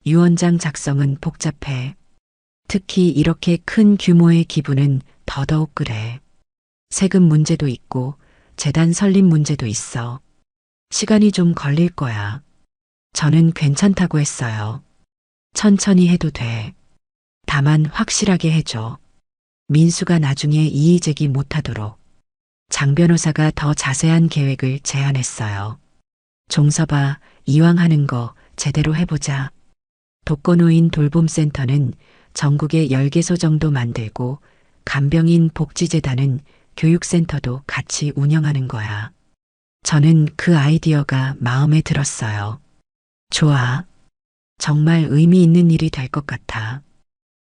유언장 작성은 복잡해. 특히 이렇게 큰 규모의 기부는 더더욱 그래. 세금 문제도 있고 재단 설립 문제도 있어. 시간이 좀 걸릴 거야. 저는 괜찮다고 했어요. 천천히 해도 돼. 다만 확실하게 해줘. 민수가 나중에 이의제기 못하도록. 장 변호사가 더 자세한 계획을 제안했어요. 종서봐, 이왕 하는 거 제대로 해보자. 독거노인 돌봄센터는 전국에 10개소 정도 만들고 간병인 복지재단은 교육센터도 같이 운영하는 거야. 저는 그 아이디어가 마음에 들었어요. 좋아. 정말 의미 있는 일이 될 것 같아.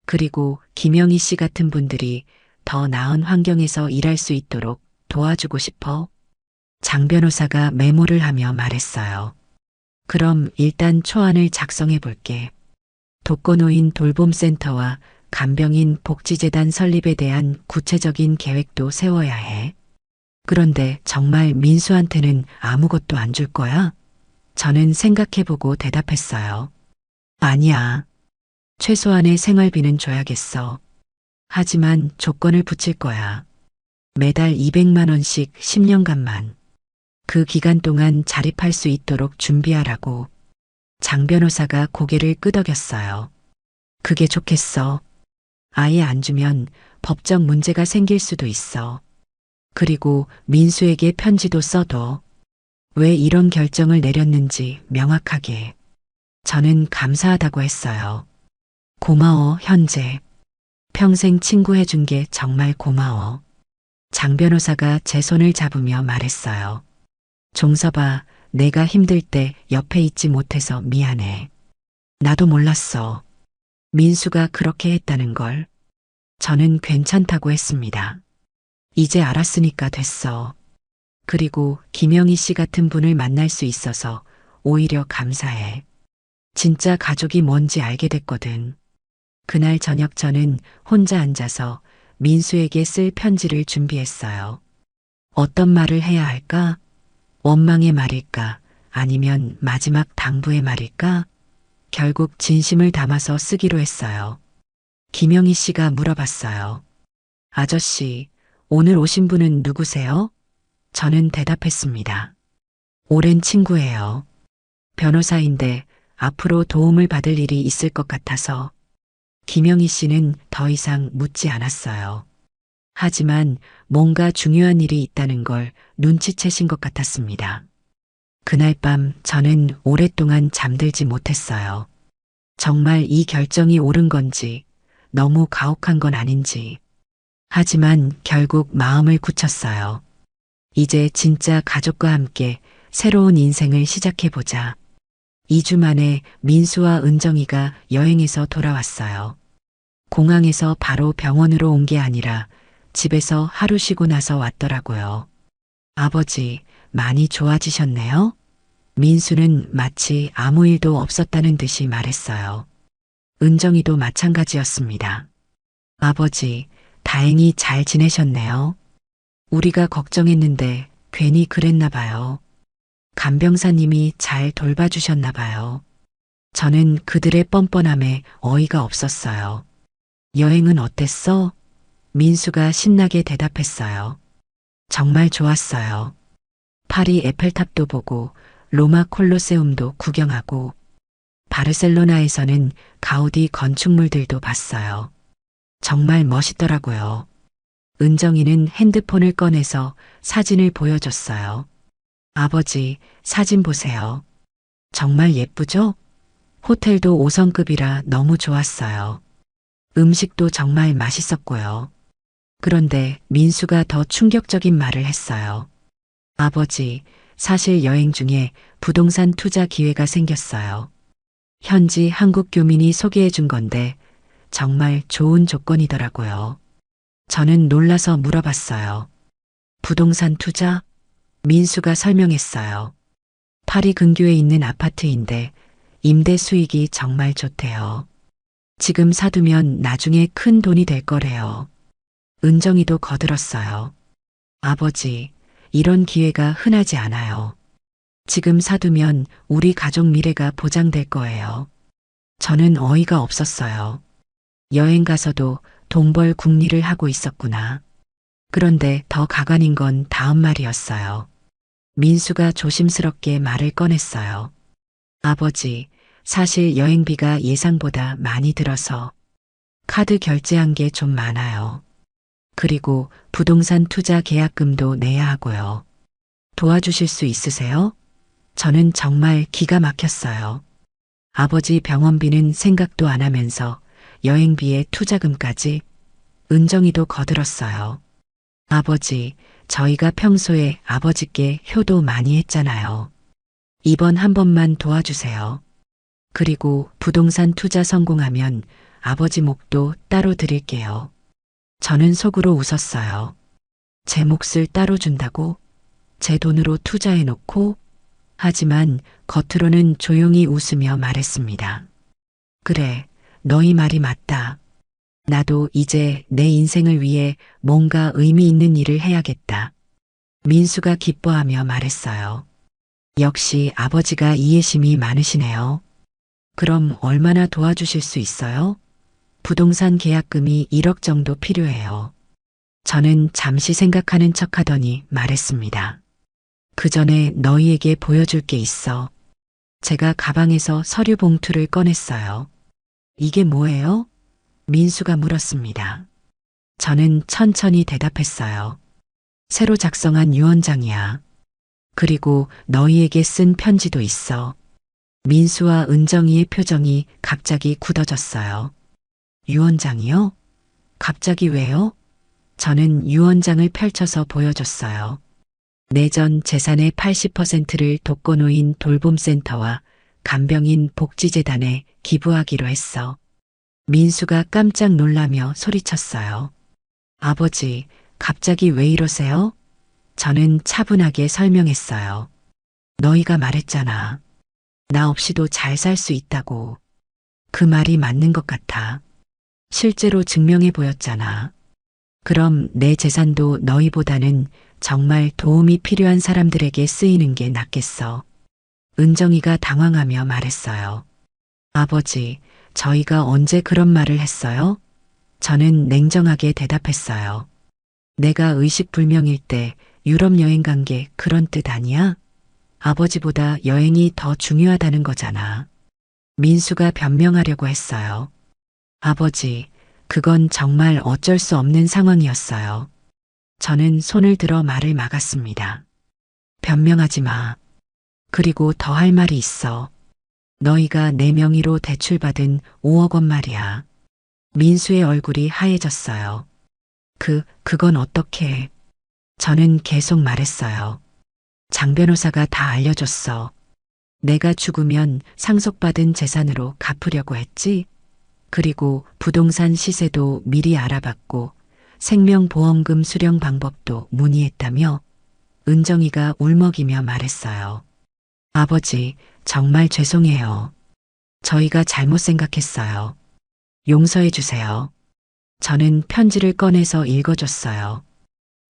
그리고 김영희 씨 같은 분들이 더 나은 환경에서 일할 수 있도록 도와주고 싶어. 장 변호사가 메모를 하며 말했어요. 그럼 일단 초안을 작성해 볼게. 독거노인 돌봄센터와 간병인 복지재단 설립에 대한 구체적인 계획도 세워야 해. 그런데 정말 민수한테는 아무것도 안 줄 거야? 저는 생각해보고 대답했어요. 아니야. 최소한의 생활비는 줘야겠어. 하지만 조건을 붙일 거야. 매달 200만 원씩 10년간만. 그 기간 동안 자립할 수 있도록 준비하라고. 장 변호사가 고개를 끄덕였어요. 그게 좋겠어. 아예 안 주면 법적 문제가 생길 수도 있어. 그리고 민수에게 편지도 써둬. 왜 이런 결정을 내렸는지 명확하게. 저는 감사하다고 했어요. 고마워, 현재. 평생 친구해준 게 정말 고마워. 장 변호사가 제 손을 잡으며 말했어요. 종서봐, 내가 힘들 때 옆에 있지 못해서 미안해. 나도 몰랐어. 민수가 그렇게 했다는 걸. 저는 괜찮다고 했습니다. 이제 알았으니까 됐어. 그리고 김영희 씨 같은 분을 만날 수 있어서 오히려 감사해. 진짜 가족이 뭔지 알게 됐거든. 그날 저녁 저는 혼자 앉아서 민수에게 쓸 편지를 준비했어요. 어떤 말을 해야 할까? 원망의 말일까? 아니면 마지막 당부의 말일까? 결국 진심을 담아서 쓰기로 했어요. 김영희 씨가 물어봤어요. 아저씨, 오늘 오신 분은 누구세요? 저는 대답했습니다. 오랜 친구예요. 변호사인데 앞으로 도움을 받을 일이 있을 것 같아서. 김영희 씨는 더 이상 묻지 않았어요. 하지만 뭔가 중요한 일이 있다는 걸 눈치채신 것 같았습니다. 그날 밤 저는 오랫동안 잠들지 못했어요. 정말 이 결정이 옳은 건지, 너무 가혹한 건 아닌지. 하지만 결국 마음을 굳혔어요. 이제 진짜 가족과 함께 새로운 인생을 시작해보자. 2주 만에 민수와 은정이가 여행에서 돌아왔어요. 공항에서 바로 병원으로 온 게 아니라 집에서 하루 쉬고 나서 왔더라고요. 아버지, 많이 좋아지셨네요? 민수는 마치 아무 일도 없었다는 듯이 말했어요. 은정이도 마찬가지였습니다. 아버지, 다행히 잘 지내셨네요. 우리가 걱정했는데 괜히 그랬나 봐요. 간병사님이 잘 돌봐주셨나 봐요. 저는 그들의 뻔뻔함에 어이가 없었어요. 여행은 어땠어? 민수가 신나게 대답했어요. 정말 좋았어요. 파리 에펠탑도 보고 로마 콜로세움도 구경하고 바르셀로나에서는 가우디 건축물들도 봤어요. 정말 멋있더라고요. 은정이는 핸드폰을 꺼내서 사진을 보여줬어요. 아버지, 사진 보세요. 정말 예쁘죠? 호텔도 5성급이라 너무 좋았어요. 음식도 정말 맛있었고요. 그런데 민수가 더 충격적인 말을 했어요. 아버지, 사실 여행 중에 부동산 투자 기회가 생겼어요. 현지 한국 교민이 소개해 준 건데 정말 좋은 조건이더라고요. 저는 놀라서 물어봤어요. 부동산 투자? 민수가 설명했어요. 파리 근교에 있는 아파트인데 임대 수익이 정말 좋대요. 지금 사두면 나중에 큰 돈이 될 거래요. 은정이도 거들었어요. 아버지, 이런 기회가 흔하지 않아요. 지금 사두면 우리 가족 미래가 보장될 거예요. 저는 어이가 없었어요. 여행 가서도 돈벌 궁리를 하고 있었구나. 그런데 더 가관인 건 다음 말이었어요. 민수가 조심스럽게 말을 꺼냈어요. 아버지, 사실 여행비가 예상보다 많이 들어서 카드 결제한 게 좀 많아요. 그리고 부동산 투자 계약금도 내야 하고요. 도와주실 수 있으세요? 저는 정말 기가 막혔어요. 아버지 병원비는 생각도 안 하면서 여행비에 투자금까지. 은정이도 거들었어요. 아버지, 저희가 평소에 아버지께 효도 많이 했잖아요. 이번 한 번만 도와주세요. 그리고 부동산 투자 성공하면 아버지 목도 따로 드릴게요. 저는 속으로 웃었어요. 제 몫을 따로 준다고? 제 돈으로 투자해놓고? 하지만 겉으로는 조용히 웃으며 말했습니다. 그래, 너희 말이 맞다. 나도 이제 내 인생을 위해 뭔가 의미 있는 일을 해야겠다. 민수가 기뻐하며 말했어요. 역시 아버지가 이해심이 많으시네요. 그럼 얼마나 도와주실 수 있어요? 부동산 계약금이 1억 정도 필요해요. 저는 잠시 생각하는 척 하더니 말했습니다. 그 전에 너희에게 보여줄 게 있어. 제가 가방에서 서류 봉투를 꺼냈어요. 이게 뭐예요? 민수가 물었습니다. 저는 천천히 대답했어요. 새로 작성한 유언장이야. 그리고 너희에게 쓴 편지도 있어. 민수와 은정이의 표정이 갑자기 굳어졌어요. 유언장이요? 갑자기 왜요? 저는 유언장을 펼쳐서 보여줬어요. 내전 재산의 80%를 독거노인 돌봄센터와 간병인 복지재단에 기부하기로 했어. 민수가 깜짝 놀라며 소리쳤어요. 아버지, 갑자기 왜 이러세요? 저는 차분하게 설명했어요. 너희가 말했잖아. 나 없이도 잘 살 수 있다고. 그 말이 맞는 것 같아. 실제로 증명해 보였잖아. 그럼 내 재산도 너희보다는 정말 도움이 필요한 사람들에게 쓰이는 게 낫겠어. 은정이가 당황하며 말했어요. 아버지, 저희가 언제 그런 말을 했어요? 저는 냉정하게 대답했어요. 내가 의식불명일 때 유럽 여행 간 게 그런 뜻 아니야? 아버지보다 여행이 더 중요하다는 거잖아. 민수가 변명하려고 했어요. 아버지, 그건 정말 어쩔 수 없는 상황이었어요. 저는 손을 들어 말을 막았습니다. 변명하지 마. 그리고 더 할 말이 있어. 너희가 내 명의로 대출받은 5억 원 말이야. 민수의 얼굴이 하얘졌어요. 그건 어떻게 해? 저는 계속 말했어요. 장 변호사가 다 알려줬어. 내가 죽으면 상속받은 재산으로 갚으려고 했지. 그리고 부동산 시세도 미리 알아봤고 생명보험금 수령 방법도 문의했다며 은정이가 울먹이며 말했어요. 아버지, 정말 죄송해요. 저희가 잘못 생각했어요. 용서해 주세요. 저는 편지를 꺼내서 읽어줬어요.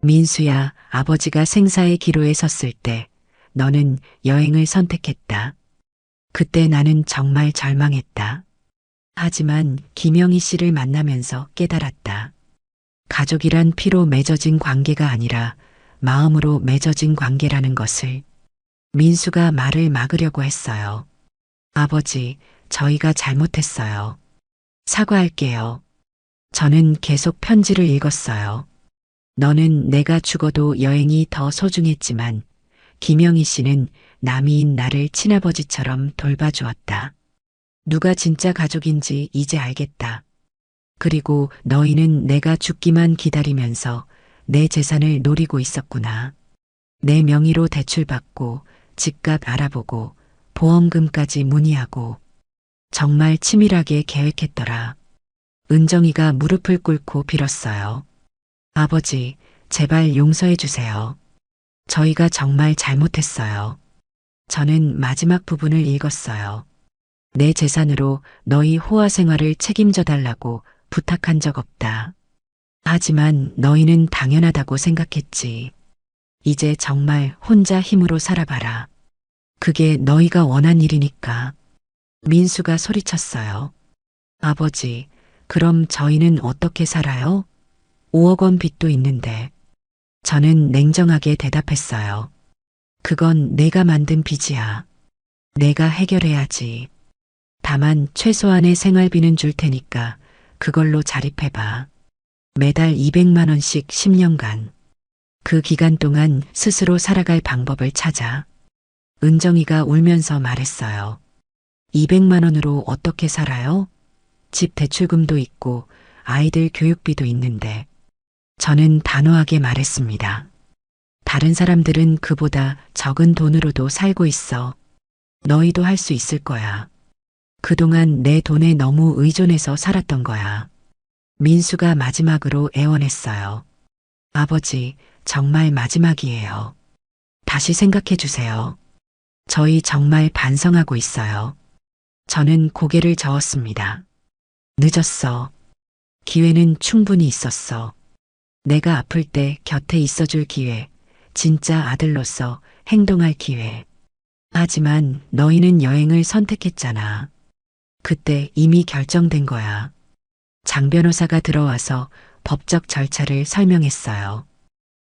민수야, 아버지가 생사의 기로에 섰을 때 너는 여행을 선택했다. 그때 나는 정말 절망했다. 하지만 김영희 씨를 만나면서 깨달았다. 가족이란 피로 맺어진 관계가 아니라 마음으로 맺어진 관계라는 것을. 민수가 말을 막으려고 했어요. 아버지, 저희가 잘못했어요. 사과할게요. 저는 계속 편지를 읽었어요. 너는 내가 죽어도 여행이 더 소중했지만 김영희 씨는 남이인 나를 친아버지처럼 돌봐주었다. 누가 진짜 가족인지 이제 알겠다. 그리고 너희는 내가 죽기만 기다리면서 내 재산을 노리고 있었구나. 내 명의로 대출받고 집값 알아보고 보험금까지 문의하고 정말 치밀하게 계획했더라. 은정이가 무릎을 꿇고 빌었어요. 아버지, 제발 용서해 주세요. 저희가 정말 잘못했어요. 저는 마지막 부분을 읽었어요. 내 재산으로 너희 호화 생활을 책임져 달라고 부탁한 적 없다. 하지만 너희는 당연하다고 생각했지. 이제 정말 혼자 힘으로 살아봐라. 그게 너희가 원한 일이니까. 민수가 소리쳤어요. 아버지, 그럼 저희는 어떻게 살아요? 5억 원 빚도 있는데. 저는 냉정하게 대답했어요. 그건 내가 만든 빚이야. 내가 해결해야지. 다만 최소한의 생활비는 줄 테니까 그걸로 자립해봐. 매달 200만 원씩 10년간. 그 기간 동안 스스로 살아갈 방법을 찾아. 은정이가 울면서 말했어요. 200만 원으로 어떻게 살아요? 집 대출금도 있고 아이들 교육비도 있는데. 저는 단호하게 말했습니다. 다른 사람들은 그보다 적은 돈으로도 살고 있어. 너희도 할 수 있을 거야. 그동안 내 돈에 너무 의존해서 살았던 거야. 민수가 마지막으로 애원했어요. 아버지, 정말 마지막이에요. 다시 생각해 주세요. 저희 정말 반성하고 있어요. 저는 고개를 저었습니다. 늦었어. 기회는 충분히 있었어. 내가 아플 때 곁에 있어줄 기회, 진짜 아들로서 행동할 기회. 하지만 너희는 여행을 선택했잖아. 그때 이미 결정된 거야. 장 변호사가 들어와서 법적 절차를 설명했어요.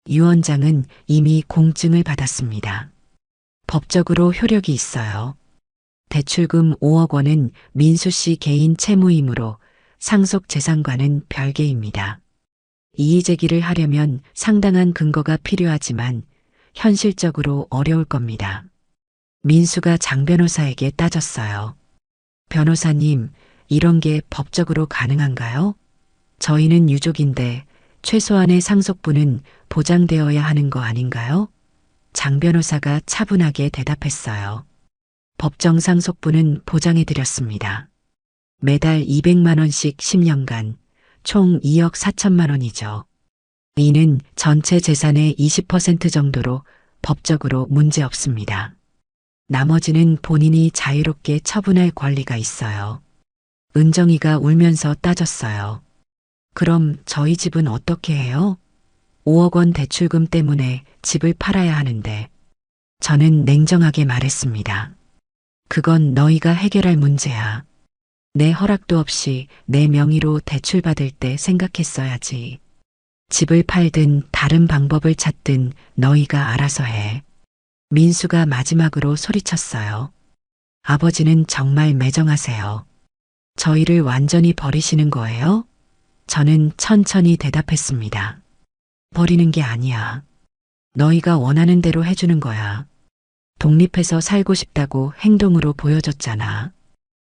유 원장은 이미 공증을 받았습니다. 법적으로 효력이 있어요. 대출금 5억 원은 민수 씨 개인 채무이므로 상속 재산과는 별개입니다. 이의 제기를 하려면 상당한 근거가 필요하지만 현실적으로 어려울 겁니다. 민수가 장 변호사에게 따졌어요. 변호사님, 이런 게 법적으로 가능한가요? 저희는 유족인데 최소한의 상속분은 보장되어야 하는 거 아닌가요? 장 변호사가 차분하게 대답했어요. 법정 상속분은 보장해드렸습니다. 매달 200만 원씩 10년간 총 2억 4천만 원이죠. 이는 전체 재산의 20% 정도로 법적으로 문제 없습니다. 나머지는 본인이 자유롭게 처분할 권리가 있어요. 은정이가 울면서 따졌어요. 그럼 저희 집은 어떻게 해요? 5억 원 대출금 때문에 집을 팔아야 하는데. 저는 냉정하게 말했습니다. 그건 너희가 해결할 문제야. 내 허락도 없이 내 명의로 대출받을 때 생각했어야지. 집을 팔든 다른 방법을 찾든 너희가 알아서 해. 민수가 마지막으로 소리쳤어요. 아버지는 정말 매정하세요. 저희를 완전히 버리시는 거예요? 저는 천천히 대답했습니다. 버리는 게 아니야. 너희가 원하는 대로 해주는 거야. 독립해서 살고 싶다고 행동으로 보여줬잖아.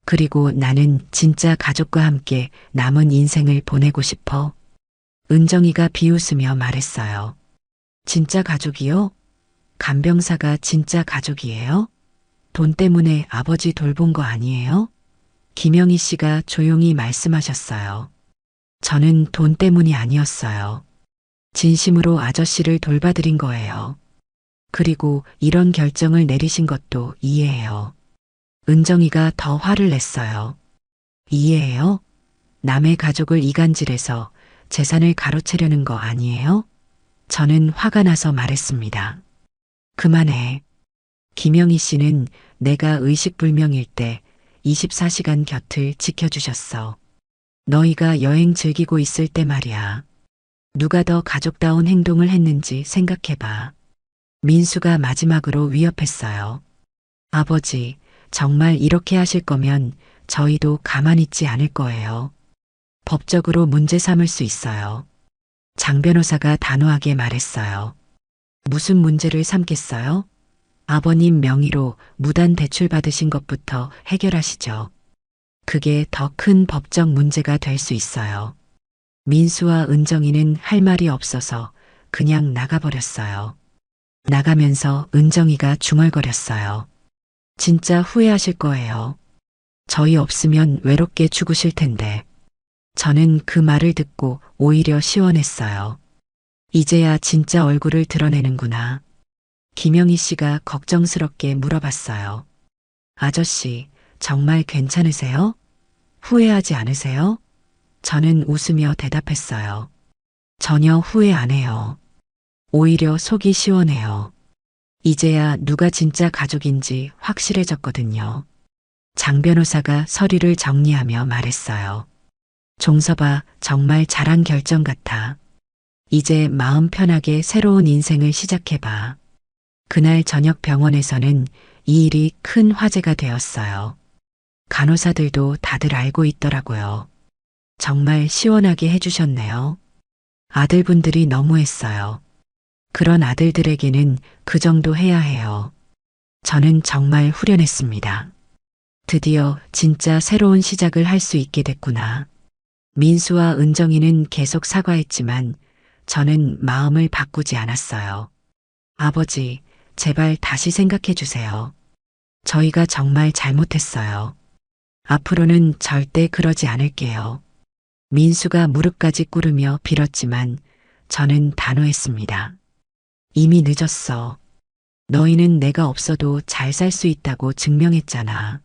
그리고 나는 진짜 가족과 함께 남은 인생을 보내고 싶어. 은정이가 비웃으며 말했어요. 진짜 가족이요? 간병사가 진짜 가족이에요? 돈 때문에 아버지 돌본 거 아니에요? 김영희 씨가 조용히 말씀하셨어요. 저는 돈 때문이 아니었어요. 진심으로 아저씨를 돌봐드린 거예요. 그리고 이런 결정을 내리신 것도 이해해요. 은정이가 더 화를 냈어요. 이해해요? 남의 가족을 이간질해서 재산을 가로채려는 거 아니에요? 저는 화가 나서 말했습니다. 그만해. 김영희 씨는 내가 의식불명일 때 24시간 곁을 지켜주셨어. 너희가 여행 즐기고 있을 때 말이야. 누가 더 가족다운 행동을 했는지 생각해봐. 민수가 마지막으로 위협했어요. 아버지, 정말 이렇게 하실 거면 저희도 가만히 있지 않을 거예요. 법적으로 문제 삼을 수 있어요. 장 변호사가 단호하게 말했어요. 무슨 문제를 삼겠어요? 아버님 명의로 무단 대출 받으신 것부터 해결하시죠. 그게 더 큰 법적 문제가 될 수 있어요. 민수와 은정이는 할 말이 없어서 그냥 나가버렸어요. 나가면서 은정이가 중얼거렸어요. 진짜 후회하실 거예요. 저희 없으면 외롭게 죽으실 텐데. 저는 그 말을 듣고 오히려 시원했어요. 이제야 진짜 얼굴을 드러내는구나. 김영희 씨가 걱정스럽게 물어봤어요. 아저씨, 정말 괜찮으세요? 후회하지 않으세요? 저는 웃으며 대답했어요. 전혀 후회 안 해요. 오히려 속이 시원해요. 이제야 누가 진짜 가족인지 확실해졌거든요. 장 변호사가 서류를 정리하며 말했어요. 종서봐, 정말 잘한 결정 같아. 이제 마음 편하게 새로운 인생을 시작해봐. 그날 저녁 병원에서는 이 일이 큰 화제가 되었어요. 간호사들도 다들 알고 있더라고요. 정말 시원하게 해주셨네요. 아들분들이 너무했어요. 그런 아들들에게는 그 정도 해야 해요. 저는 정말 후련했습니다. 드디어 진짜 새로운 시작을 할 수 있게 됐구나. 민수와 은정이는 계속 사과했지만 저는 마음을 바꾸지 않았어요. 아버지, 제발 다시 생각해 주세요. 저희가 정말 잘못했어요. 앞으로는 절대 그러지 않을게요. 민수가 무릎까지 꿇으며 빌었지만 저는 단호했습니다. 이미 늦었어. 너희는 내가 없어도 잘 살 수 있다고 증명했잖아.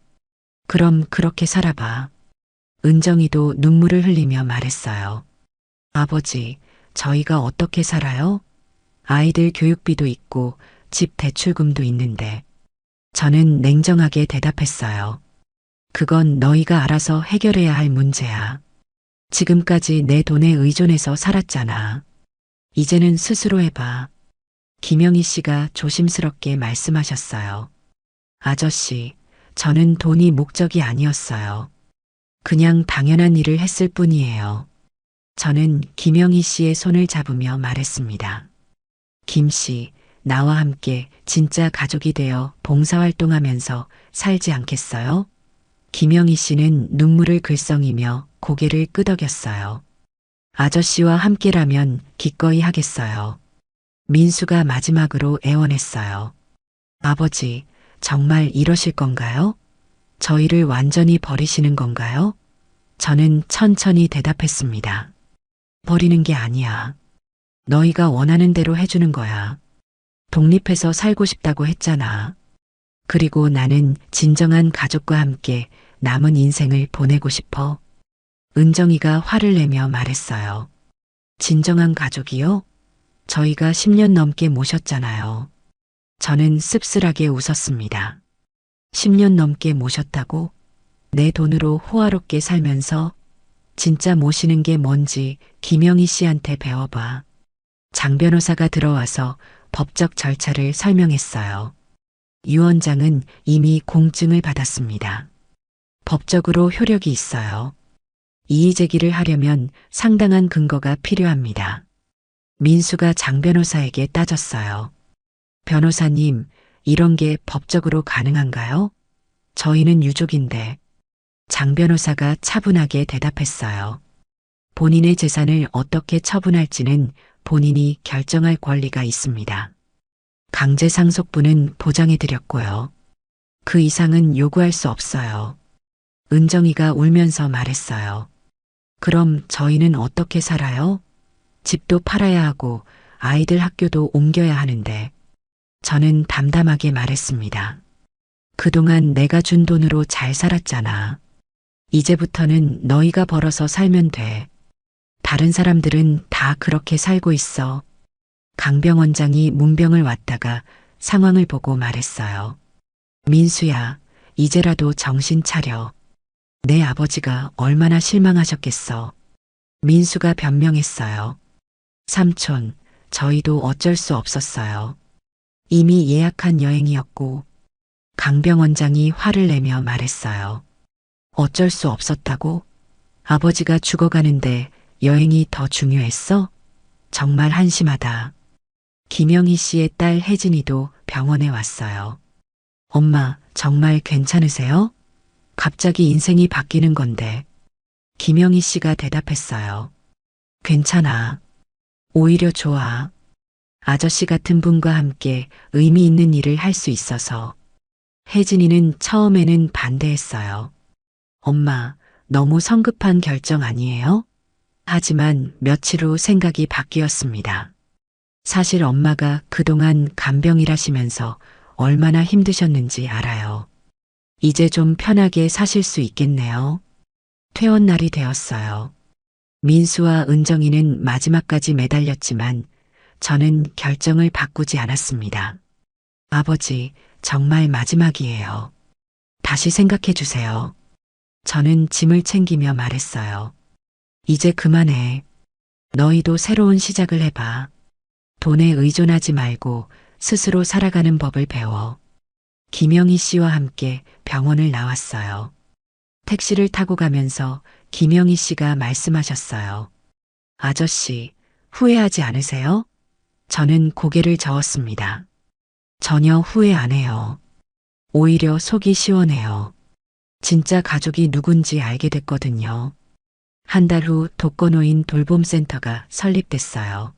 그럼 그렇게 살아봐. 은정이도 눈물을 흘리며 말했어요. 아버지, 저희가 어떻게 살아요? 아이들 교육비도 있고 집 대출금도 있는데. 저는 냉정하게 대답했어요. 그건 너희가 알아서 해결해야 할 문제야. 지금까지 내 돈에 의존해서 살았잖아. 이제는 스스로 해봐. 김영희 씨가 조심스럽게 말씀하셨어요. 아저씨, 저는 돈이 목적이 아니었어요. 그냥 당연한 일을 했을 뿐이에요. 저는 김영희 씨의 손을 잡으며 말했습니다. 김 씨, 나와 함께 진짜 가족이 되어 봉사활동하면서 살지 않겠어요? 김영희 씨는 눈물을 글썽이며 고개를 끄덕였어요. 아저씨와 함께라면 기꺼이 하겠어요. 민수가 마지막으로 애원했어요. 아버지, 정말 이러실 건가요? 저희를 완전히 버리시는 건가요? 저는 천천히 대답했습니다. 버리는 게 아니야. 너희가 원하는 대로 해주는 거야. 독립해서 살고 싶다고 했잖아. 그리고 나는 진정한 가족과 함께 남은 인생을 보내고 싶어. 은정이가 화를 내며 말했어요. 진정한 가족이요? 저희가 10년 넘게 모셨잖아요. 저는 씁쓸하게 웃었습니다. 10년 넘게 모셨다고? 내 돈으로 호화롭게 살면서 진짜 모시는 게 뭔지 김영희 씨한테 배워봐. 장 변호사가 들어와서 법적 절차를 설명했어요. 유 원장은 이미 공증을 받았습니다. 법적으로 효력이 있어요. 이의 제기를 하려면 상당한 근거가 필요합니다. 민수가 장 변호사에게 따졌어요. 변호사님, 이런 게 법적으로 가능한가요? 저희는 유족인데. 장 변호사가 차분하게 대답했어요. 본인의 재산을 어떻게 처분할지는 본인이 결정할 권리가 있습니다. 강제상속분은 보장해드렸고요. 그 이상은 요구할 수 없어요. 은정이가 울면서 말했어요. 그럼 저희는 어떻게 살아요? 집도 팔아야 하고 아이들 학교도 옮겨야 하는데. 저는 담담하게 말했습니다. 그동안 내가 준 돈으로 잘 살았잖아. 이제부터는 너희가 벌어서 살면 돼. 다른 사람들은 다 그렇게 살고 있어. 강병 원장이 문병을 왔다가 상황을 보고 말했어요. 민수야, 이제라도 정신 차려. 내 아버지가 얼마나 실망하셨겠어. 민수가 변명했어요. 삼촌, 저희도 어쩔 수 없었어요. 이미 예약한 여행이었고. 강병 원장이 화를 내며 말했어요. 어쩔 수 없었다고? 아버지가 죽어가는데 여행이 더 중요했어? 정말 한심하다. 김영희 씨의 딸 혜진이도 병원에 왔어요. 엄마, 정말 괜찮으세요? 갑자기 인생이 바뀌는 건데. 김영희 씨가 대답했어요. 괜찮아. 오히려 좋아. 아저씨 같은 분과 함께 의미 있는 일을 할 수 있어서. 혜진이는 처음에는 반대했어요. 엄마, 너무 성급한 결정 아니에요? 하지만 며칠 후 생각이 바뀌었습니다. 사실 엄마가 그동안 간병이라시면서 얼마나 힘드셨는지 알아요. 이제 좀 편하게 사실 수 있겠네요. 퇴원 날이 되었어요. 민수와 은정이는 마지막까지 매달렸지만 저는 결정을 바꾸지 않았습니다. 아버지, 정말 마지막이에요. 다시 생각해 주세요. 저는 짐을 챙기며 말했어요. 이제 그만해. 너희도 새로운 시작을 해봐. 돈에 의존하지 말고 스스로 살아가는 법을 배워. 김영희 씨와 함께 병원을 나왔어요. 택시를 타고 가면서 김영희 씨가 말씀하셨어요. 아저씨, 후회하지 않으세요? 저는 고개를 저었습니다. 전혀 후회 안 해요. 오히려 속이 시원해요. 진짜 가족이 누군지 알게 됐거든요. 한 달 후 독거노인 돌봄센터가 설립됐어요.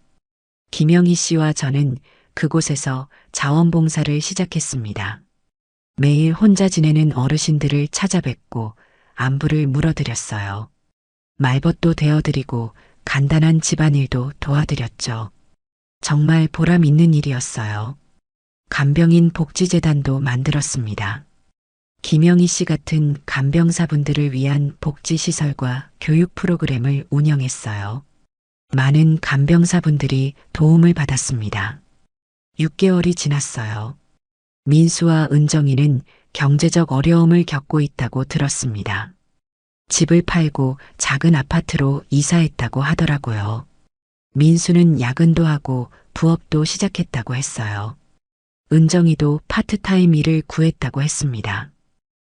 김영희 씨와 저는 그곳에서 자원봉사를 시작했습니다. 매일 혼자 지내는 어르신들을 찾아뵙고 안부를 물어드렸어요. 말벗도 대어드리고 간단한 집안일도 도와드렸죠. 정말 보람 있는 일이었어요. 간병인 복지재단도 만들었습니다. 김영희 씨 같은 간병사분들을 위한 복지시설과 교육 프로그램을 운영했어요. 많은 간병사분들이 도움을 받았습니다. 6개월이 지났어요. 민수와 은정이는 경제적 어려움을 겪고 있다고 들었습니다. 집을 팔고 작은 아파트로 이사했다고 하더라고요. 민수는 야근도 하고 부업도 시작했다고 했어요. 은정이도 파트타임 일을 구했다고 했습니다.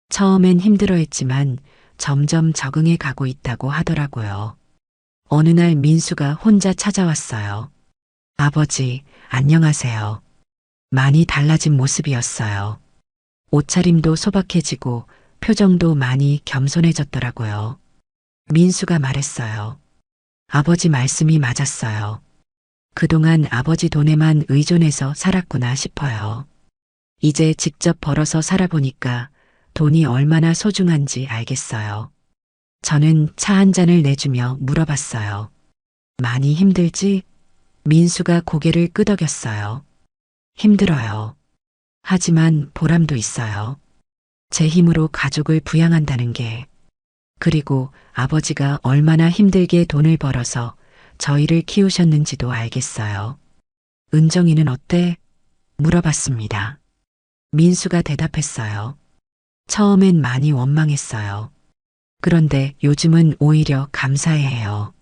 처음엔 힘들어했지만 점점 적응해 가고 있다고 하더라고요. 어느 날 민수가 혼자 찾아왔어요. 아버지, 안녕하세요. 많이 달라진 모습이었어요. 옷차림도 소박해지고 표정도 많이 겸손해졌더라고요. 민수가 말했어요. 아버지 말씀이 맞았어요. 그동안 아버지 돈에만 의존해서 살았구나 싶어요. 이제 직접 벌어서 살아보니까 돈이 얼마나 소중한지 알겠어요. 저는 차 한 잔을 내주며 물어봤어요. 많이 힘들지? 민수가 고개를 끄덕였어요. 힘들어요. 하지만 보람도 있어요. 제 힘으로 가족을 부양한다는 게. 그리고 아버지가 얼마나 힘들게 돈을 벌어서 저희를 키우셨는지도 알겠어요. 은정이는 어때? 물어봤습니다. 민수가 대답했어요. 처음엔 많이 원망했어요. 그런데 요즘은 오히려 감사해해요.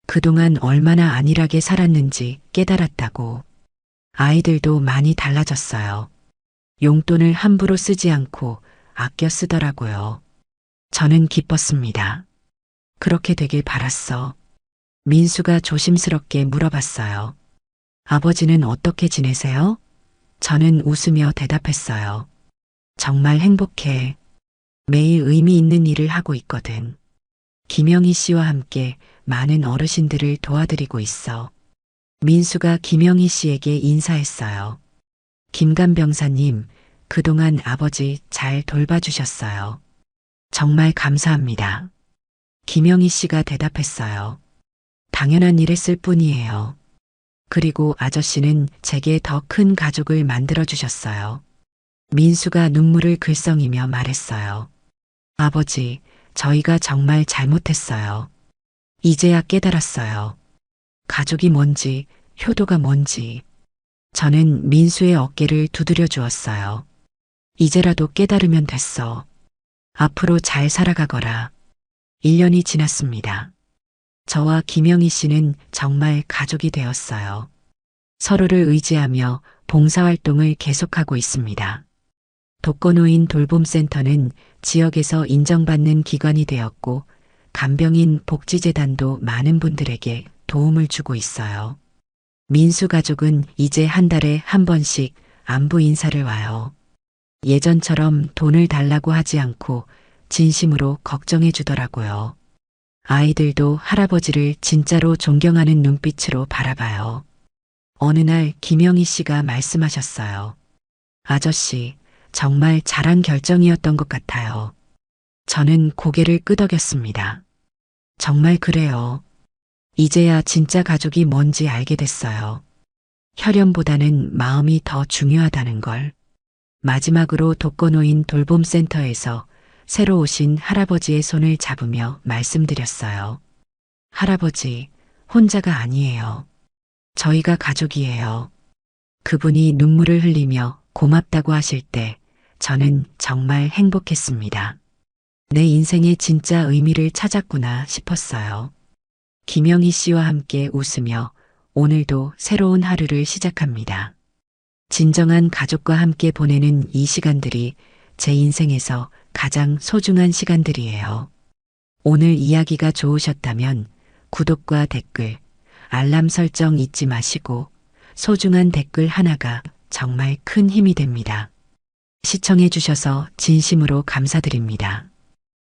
그동안 얼마나 안일하게 살았는지 깨달았다고. 아이들도 많이 달라졌어요. 용돈을 함부로 쓰지 않고 아껴 쓰더라고요. 저는 기뻤습니다. 그렇게 되길 바랐어. 민수가 조심스럽게 물어봤어요. 아버지는 어떻게 지내세요? 저는 웃으며 대답했어요. 정말 행복해. 매일 의미 있는 일을 하고 있거든. 김영희 씨와 함께 많은 어르신들을 도와드리고 있어. 민수가 김영희 씨에게 인사했어요. 김간병사님, 그동안 아버지 잘 돌봐주셨어요. 정말 감사합니다. 김영희 씨가 대답했어요. 당연한 일 했을 뿐이에요. 그리고 아저씨는 제게 더 큰 가족을 만들어주셨어요. 민수가 눈물을 글썽이며 말했어요. 아버지, 저희가 정말 잘못했어요. 이제야 깨달았어요. 가족이 뭔지, 효도가 뭔지. 저는 민수의 어깨를 두드려 주었어요. 이제라도 깨달으면 됐어. 앞으로 잘 살아가거라. 1년이 지났습니다. 저와 김영희 씨는 정말 가족이 되었어요. 서로를 의지하며 봉사활동을 계속하고 있습니다. 독거노인 돌봄센터는 지역에서 인정받는 기관이 되었고 간병인 복지재단도 많은 분들에게 도움을 주고 있어요. 민수 가족은 이제 한 달에 한 번씩 안부 인사를 와요. 예전처럼 돈을 달라고 하지 않고 진심으로 걱정해 주더라고요. 아이들도 할아버지를 진짜로 존경하는 눈빛으로 바라봐요. 어느 날 김영희 씨가 말씀하셨어요. 아저씨, 정말 잘한 결정이었던 것 같아요. 저는 고개를 끄덕였습니다. 정말 그래요. 이제야 진짜 가족이 뭔지 알게 됐어요. 혈연보다는 마음이 더 중요하다는 걸. 마지막으로 독거노인 돌봄센터에서 새로 오신 할아버지의 손을 잡으며 말씀드렸어요. 할아버지, 혼자가 아니에요. 저희가 가족이에요. 그분이 눈물을 흘리며 고맙다고 하실 때 저는 정말 행복했습니다. 내 인생의 진짜 의미를 찾았구나 싶었어요. 김영희 씨와 함께 웃으며 오늘도 새로운 하루를 시작합니다. 진정한 가족과 함께 보내는 이 시간들이 제 인생에서 가장 소중한 시간들이에요. 오늘 이야기가 좋으셨다면 구독과 댓글, 알람 설정 잊지 마시고 소중한 댓글 하나가 정말 큰 힘이 됩니다. 시청해 주셔서 진심으로 감사드립니다.